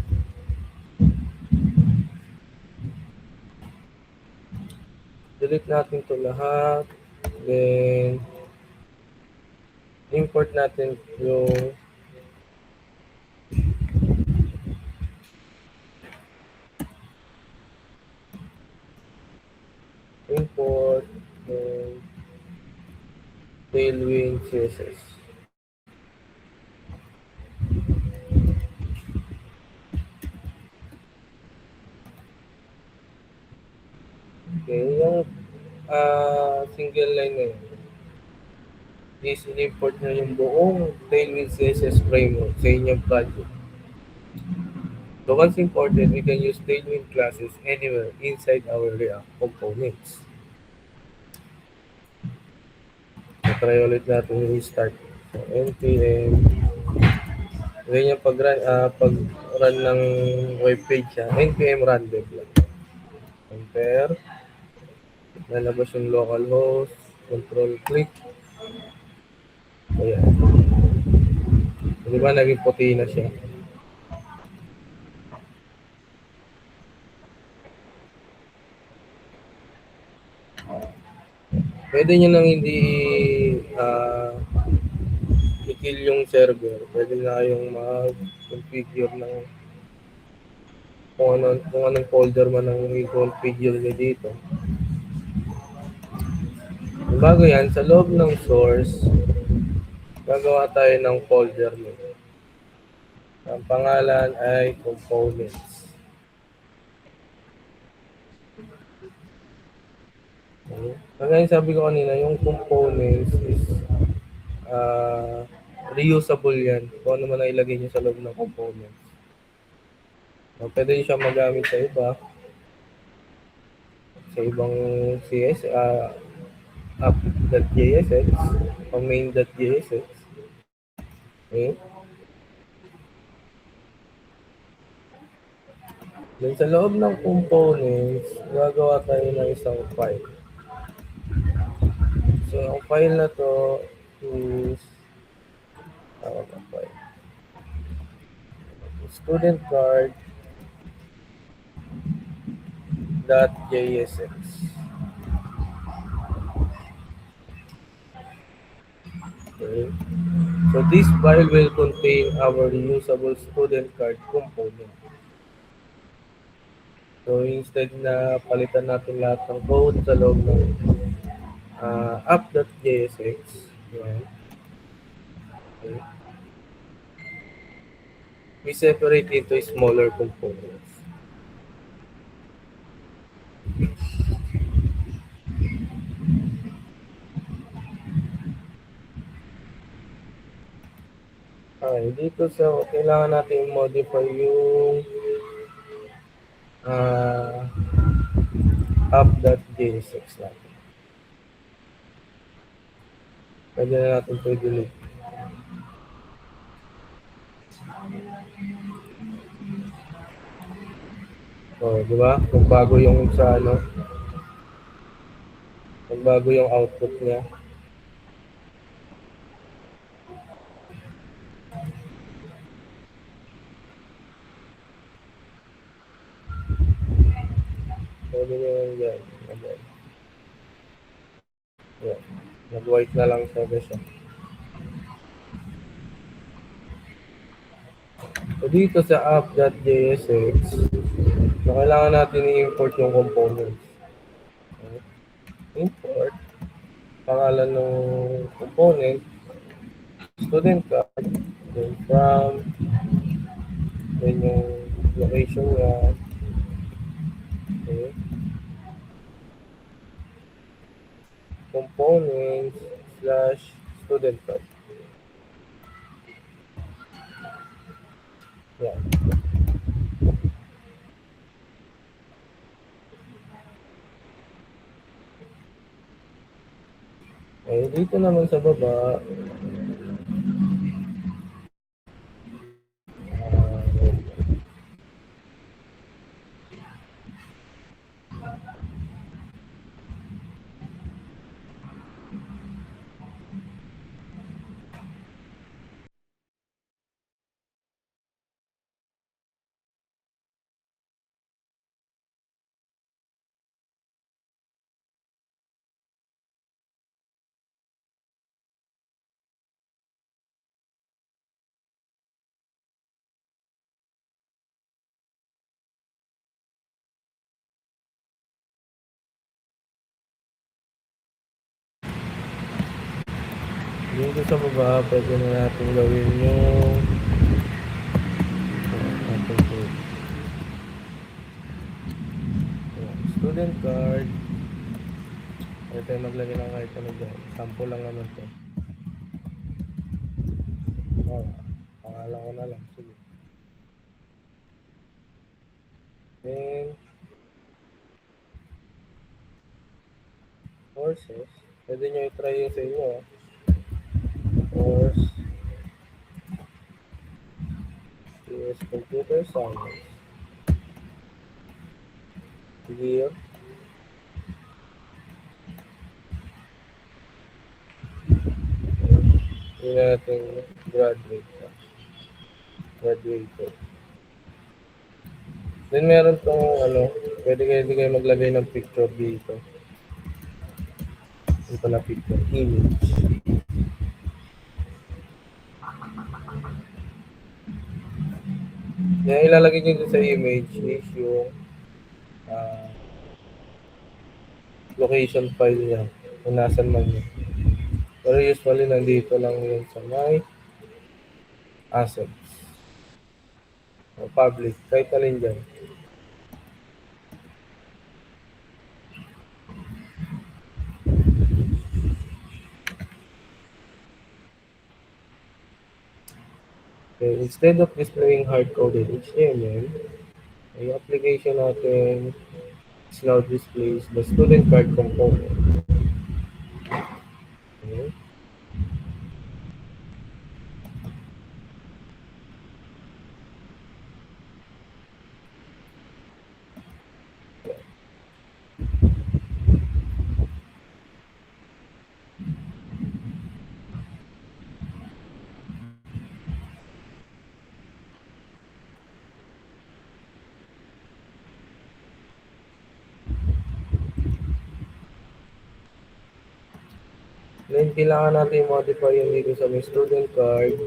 Delete natin to lahat. Then, import natin yung import yung Tailwind CSS. Okay, yung single line na yun is in-import nyo yung buong Tailwind CSS framework sa inyong project. So once imported, we can use Tailwind classes anywhere inside our React components. So try ulit natin yung restart. So npm. Ganyan pag run ng webpage siya. NPM run dev lang. Enter. Lalabas yung localhost. Control click. Ayan. Di ba naging puti na siya? Pwede nyo nang hindi i-kill yung server. Pwede na kayong mag-configure ng kung anong folder man ang i-configure nyo dito. Bago yan, sa loob ng source, gagawa tayo ng folder nito. Ang pangalan ay components. Okay. Kagaya sabi ko kanina, yung components is reusable yan. Kung ano man ang ilagay nyo sa loob ng components. So, pwede siya magamit sa iba. Sa ibang CS, app.jsx o main.jsx. Okay. Then sa loob ng components, gagawa tayo ng isang file. So, ang file na to is file. Student card .jsx. Okay. So this file will contain our reusable student card component. So instead na palitan natin lahat ng code sa loob ng app.jsx, yan. Okay. We separate into smaller components. Okay, dito sa kailangan natin modify yung app.jsx natin. Pwede na natin ito i-delete. Oh, di ba? Kung bago yung sa ano, kung bago yung output niya. Pwede nyo yan dyan. Yan. Nag-white na lang siya. So dito sa app.jsx, so kailangan natin i-import yung components. Okay. Import. Pangalan ng component. Student card. Then from. Then yung location niya. Okay. Components / student card. Yan. Okay, dito naman sa baba, dito sa baba, pwede na natin gawin yung student card. Pwede tayo maglagay ng kahit ano dyan. Sample lang naman to. Oh, pangalan ko na lang. Sige. Then, courses. Pwede nyo i-try yung sa inyo. Course is computer science. Year, yun natin graduate ka. Graduated. Then meron tong pwede kayo maglagay ng picture dito. Ito na picture, image. Yung ilalagay nyo dito sa image is yung location file niya kung nasan man yun. Pero usually nandito lang yun sa my assets. O public, kahit alin dyan. Okay, instead of displaying hard-coded HTML, yung application natin is now displays the student card component. Okay. Then, kailangan natin modify yung dito sa may student card.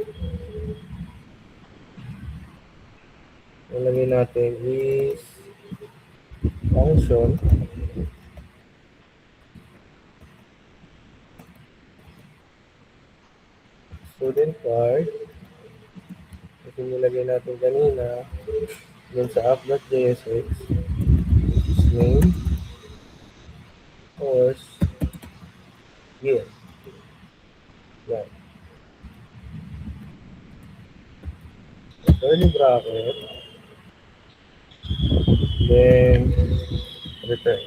Nalagay natin is function student card. Ito nilagay natin kanina dun sa app.jsx, which is name, course, year. Yan. Curly bracket, then return.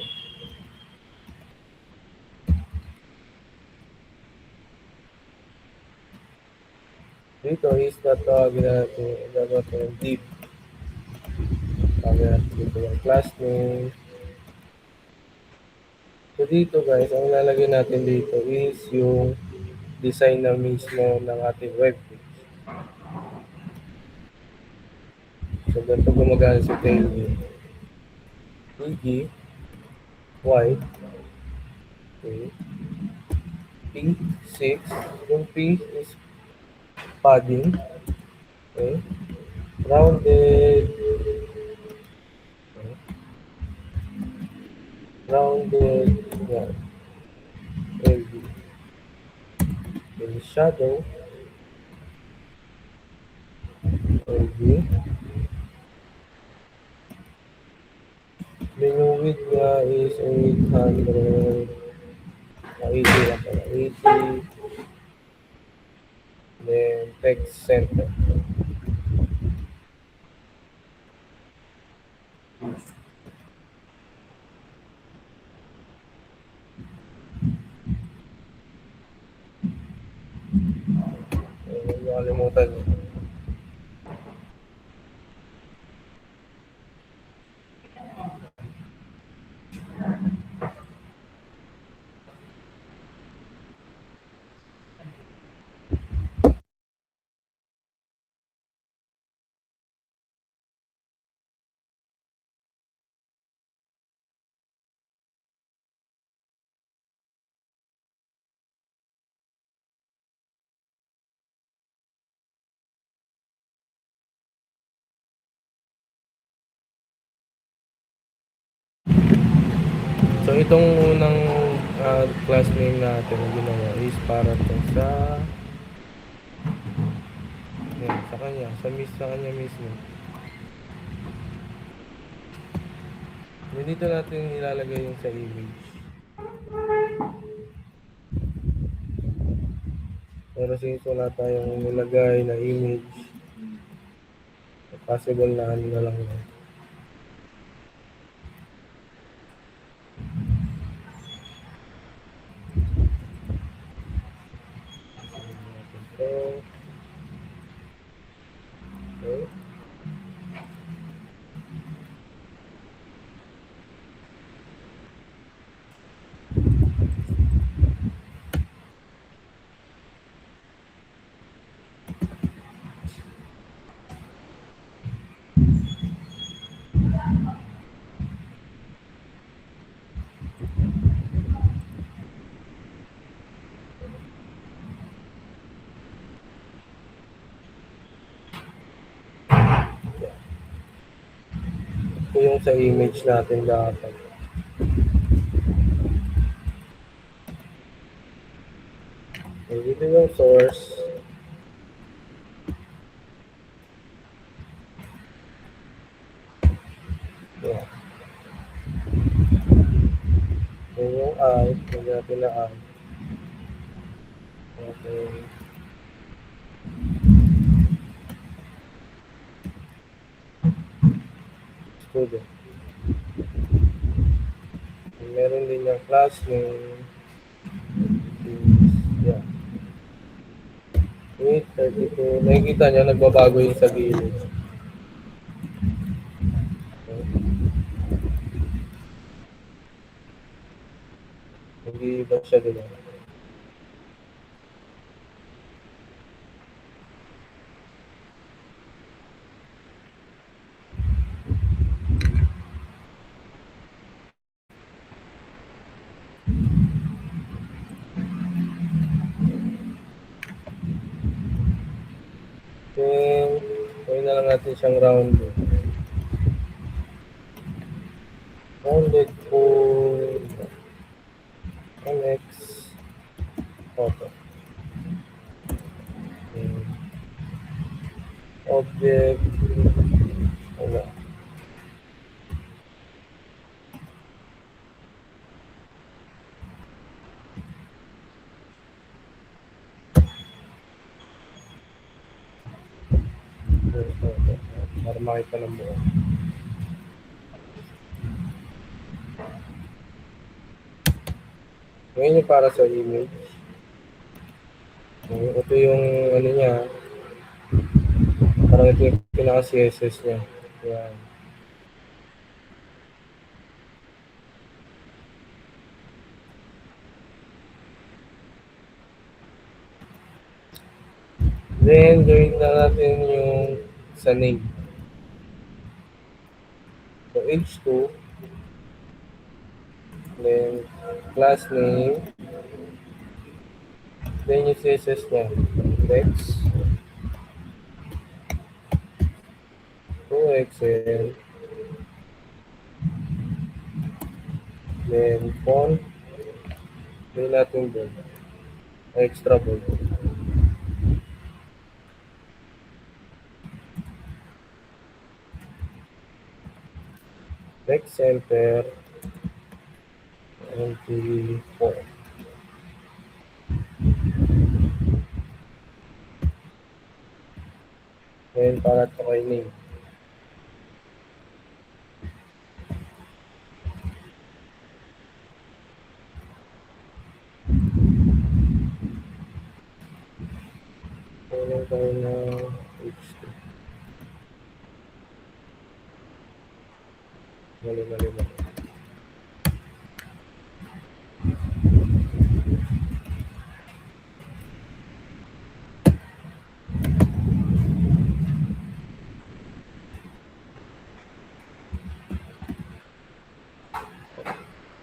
Dito is tatawagin natin div. Tawagin natin dito yung class name. So dito guys, ang lalagay natin dito is yung design na mismo ng ating web page. So ganito gumagana sa tailgate. PG, white, okay. P6, yung P is padding, okay. Rounded, okay. Rounded, yeah. LB. Then shadow, LB. Then yung width niya is 800, 80 lang pala, 80. Then text center. Nakalimutan niyo. So itong unang class name natin na ginawa is para to sa sa kanya, sa kanya mismo. Dito natin ilalagay yung sa image. Pero since wala tayong nilagay na image, possible na ano na lang yun. Okay. yung sa image natin dapat. So, dito yung source. Yeah. Yun yung I. Yung natin na I. Okay. Student. Meron din yung class name. Yeah. Wait, 32. Nakikita niyo, nagbabago yung sa gilid. Okay. Hindi ba siya din? Then, gawin na lang natin siyang rounded. Rounded po MX photo. Object wala. Para makita ng buo. Ngayon yung para sa image. Ito yung ano niya. Parang ito yung pinaka-CSS niya. Yan. Then, gawin na natin yung sa name. So, H2. Then, class name. Then, yung CSS niya. Text. To Excel. Then, font. Then, natin doon. Extra bold. Text center. MP4. Then, para ito kay name. Kunin tayo ng H2. Mali.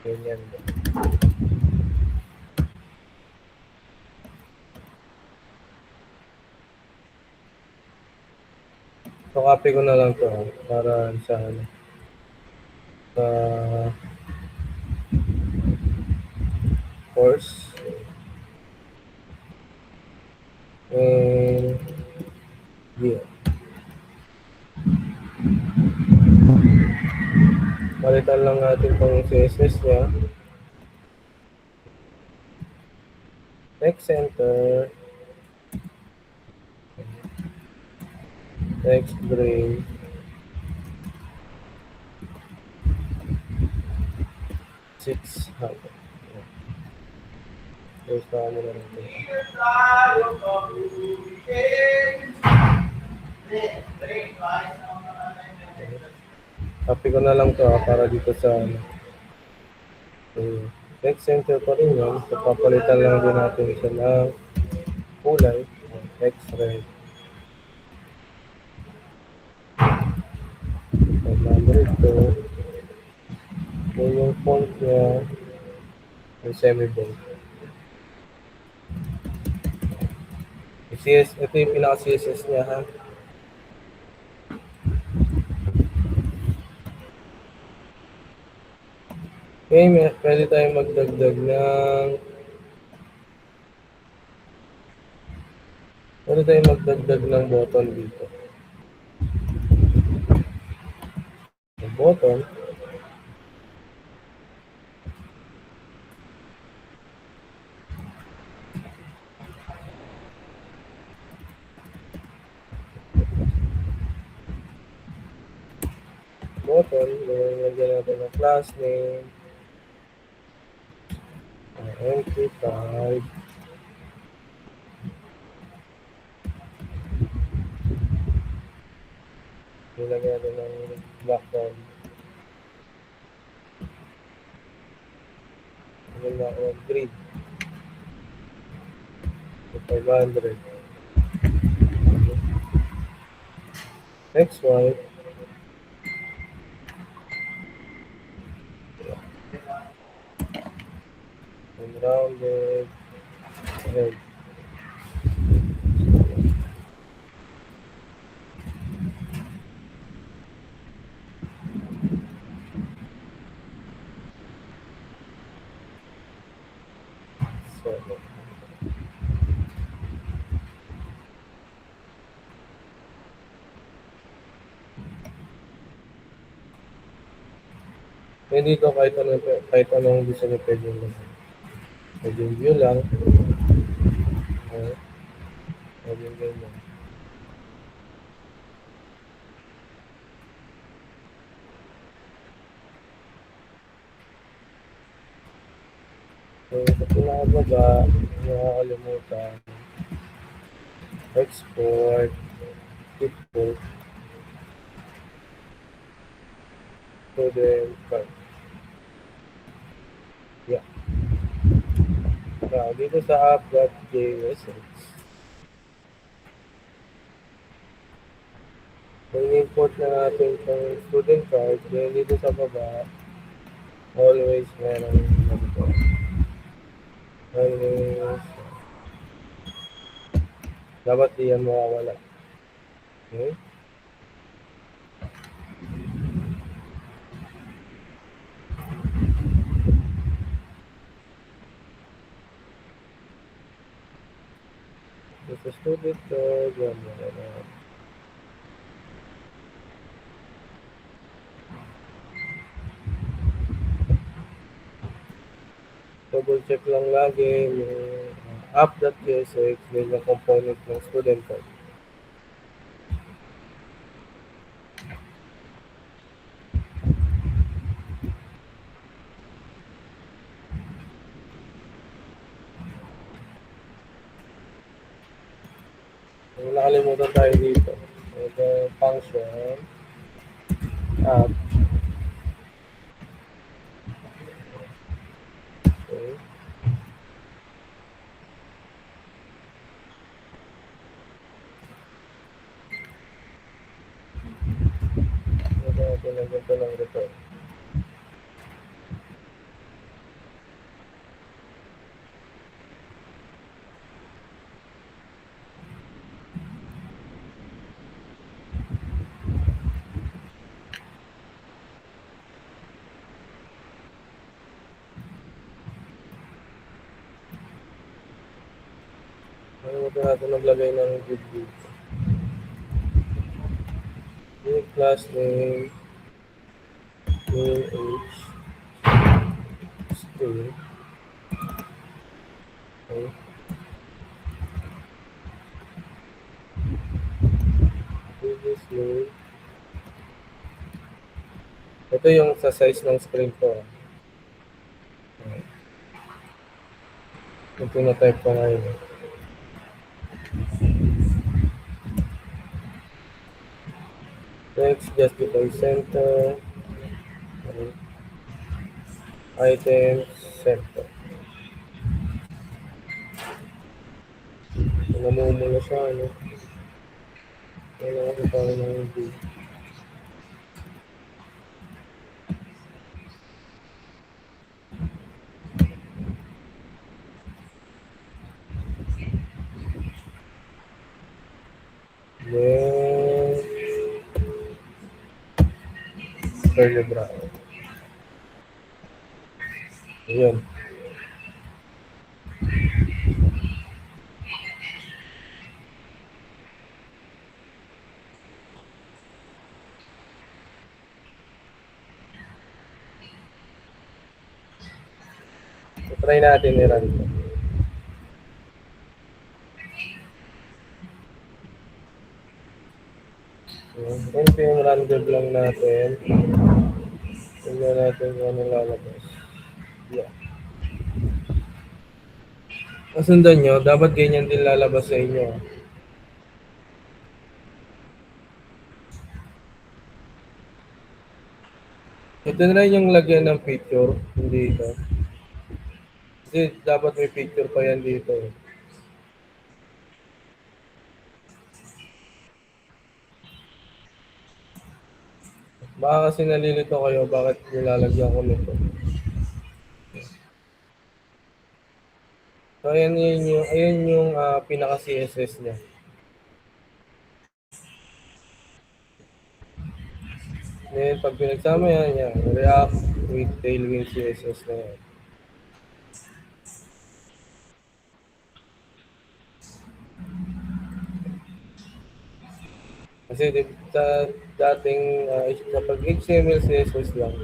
Ganyan. So, copy ko na lang to para sa ano. Sa course. And yeah. Palitan lang natin itong CSS niya. Text center. Text gray. Six hundred. There's na ano na rin. Copy ko na lang to para dito sa text center pa rin yun. So, papalitan lang din natin siya ng kulay. Text red. So, number ito. Yung font niya yung semi-bold. Ito yung pinaka-CSS niya ha. Okay, pwede tayong magdagdag ng button dito. Yung button, lagyan natin ng class name, entry type, nilagyan natin ng background. Nilagyan natin ng grid. 500. Next one. Rounded. Red. Seven. Eh dito kahit anong gusto nyo pwede yung pwede yung view lang. Pwede yung ganyan. So, sa pinakababa, nakakalimutan. Export. Import. Student card. Yeah. Now, dito sa app.js, kung import na natin itong student card, then dito sa baba, always meron ganito. Always, dapat di yan mawawala. Okay? Sa student card, yan. Double check lang lagi yung app.jsx din yung component ng student card. Kung nakalimutan tayo dito, ito function app. Okay. Ito lang return. Nakalimutan natin naglagay ng grid dito. Yung class name, age, string. Okay. Previous name. Ito yung sa size ng screen ko. Okay. Ito na-type ko ngayon. Text, justify center. Okay. Items, center. Namumula siya, ano? Kailangan ko tayo ng hindi. Then, curly bracket. Yun. So, try natin i-run ito. So, npm run dev lang natin. Tingnan natin kung ano lalabas. Yeah. Kasundan nyo, dapat ganyan din lalabas sa inyo. Ito na rin yung lagyan ng picture, hindi ito. Kasi dapat may picture pa yan dito. Eh. Baka kasi nalilito kayo bakit nilalagyan ko nito. So ayan yung pinaka-CSS niya. Then pag pinagsama yan, React with Tailwind CSS na yan. Kasi sa dating kapag HTML, CSS lang,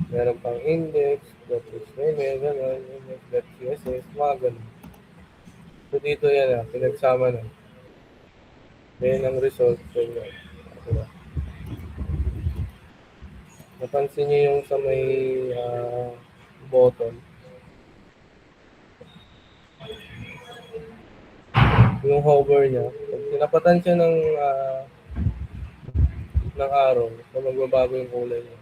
meron pang index, .html, gano'n, index.css, mga gano'n. So dito yan, pinagsama na. Then ang result, ganyan. Diba? Napansin niyo yung sa may button. Yung hover niya, pag tinapatan siya ng arrow, so magbabago yung kulay niya.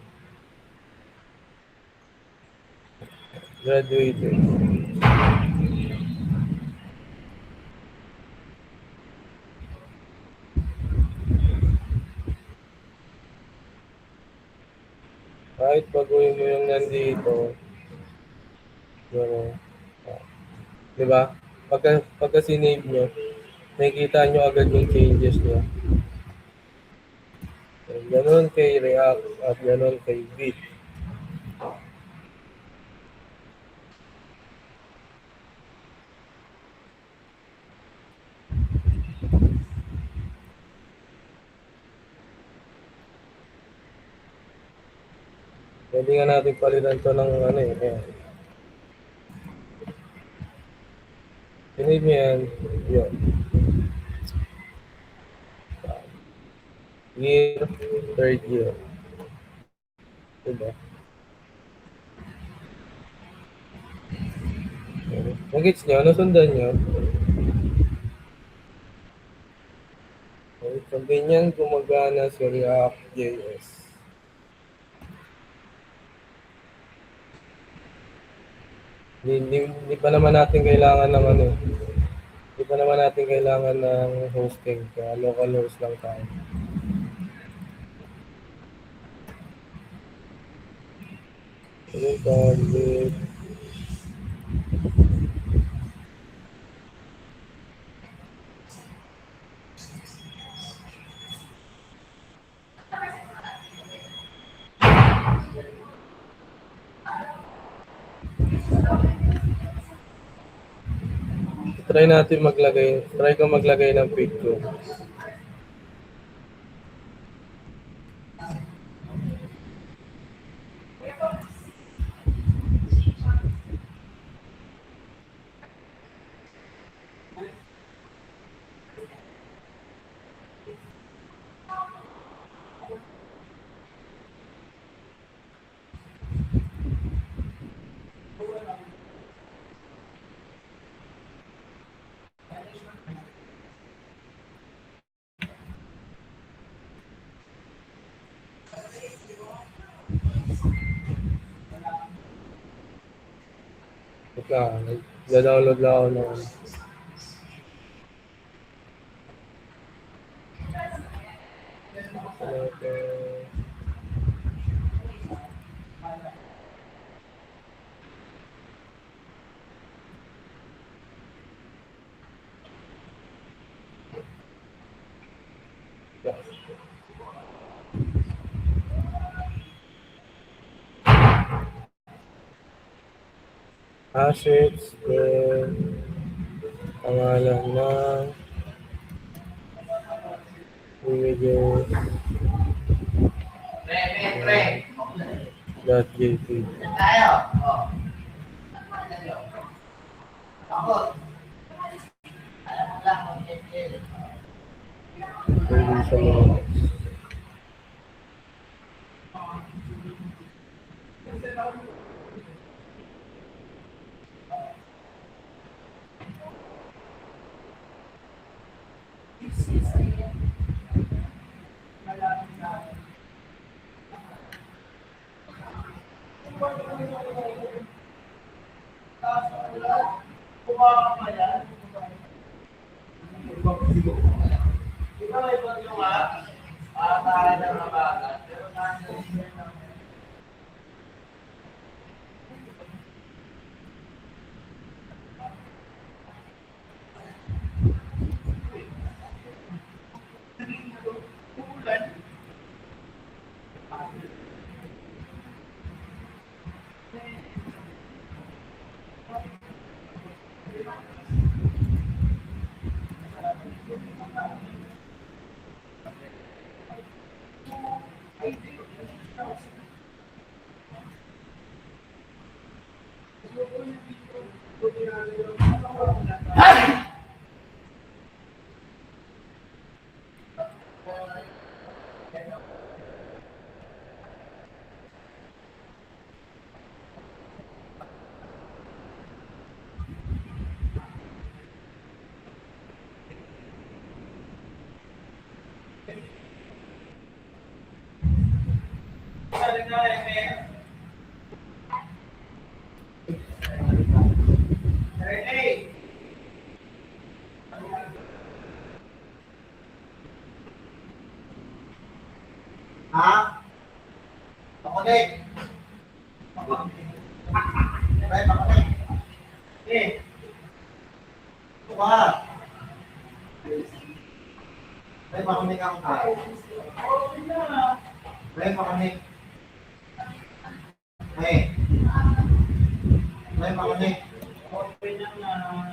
Graduated. Kahit baguhin mo yung nandito, yun, di ba? Pagka sinave nyo, nakikita nyo agad yung changes nyo. Ganon kay React at ganon kay Vite. Pwede nga natin palitan to ng ano eh. Ayan. Sinave mo yan. Yun. Year, third year. Diba? Nag-gets nyo? Nasundan nyo? Okay, so ganyan gumagana si React.js. Hindi pa naman natin kailangan ng ano. Hindi pa naman natin kailangan ng hosting. Kaya local host lang tayo. Target. Try ko maglagay ng picture. Nag-download lang ako ng assets, then pangalan ng images .jpg. Hindi siya lumabas.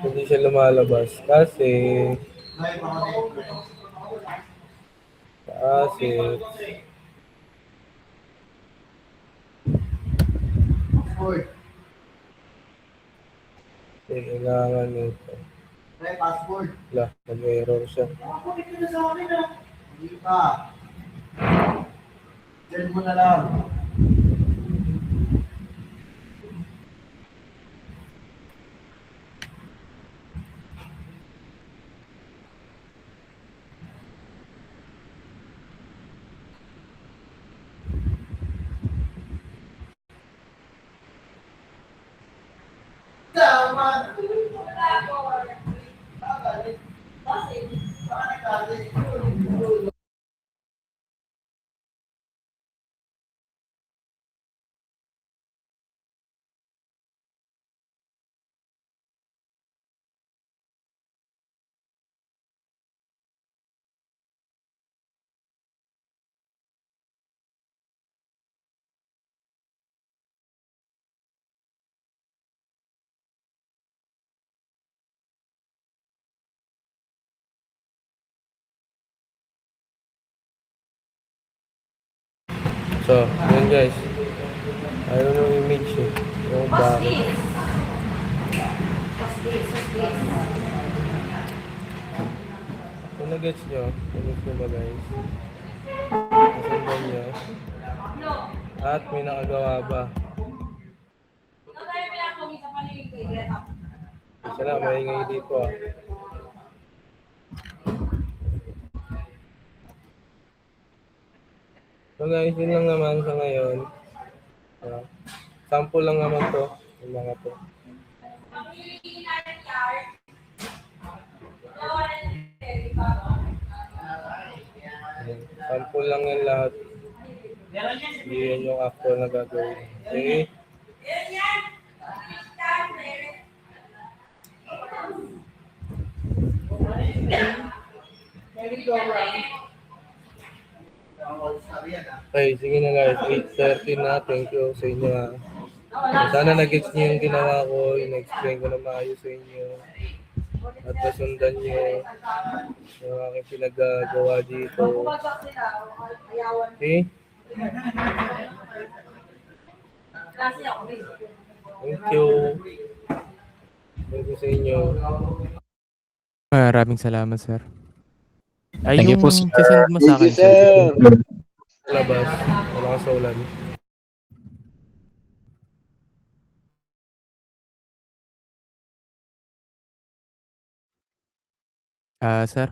Hindi siya lumalabas kasi kailangan nito. Wala, nag-error siya. So, yun guys. Ayun yung image eh. Yung bakit. Kung nag-gets nyo ba guys? Nasundan nyo. At may nakagawa ba? Isa na, maingay dito ah. So guys, yun lang naman sa ngayon. Sample lang naman to. Yung mga to. Sample lang yan lahat. Hindi yan yung actual na gagawin. Okay? Okay, sige na guys. 8:30 na. Thank you sa inyo. Sana nag-gets niyo yung ginawa ko, yung explain ko na maayos sa inyo. At nasundan niyo yung aking pinagagawa dito. Okay? Thank you. Thank you sa inyo. Maraming salamat, sir. Ay, Thank you yung po, sir. sisend mo sa akin, sir. Sa labas. Wala ka sa ulan. Sir.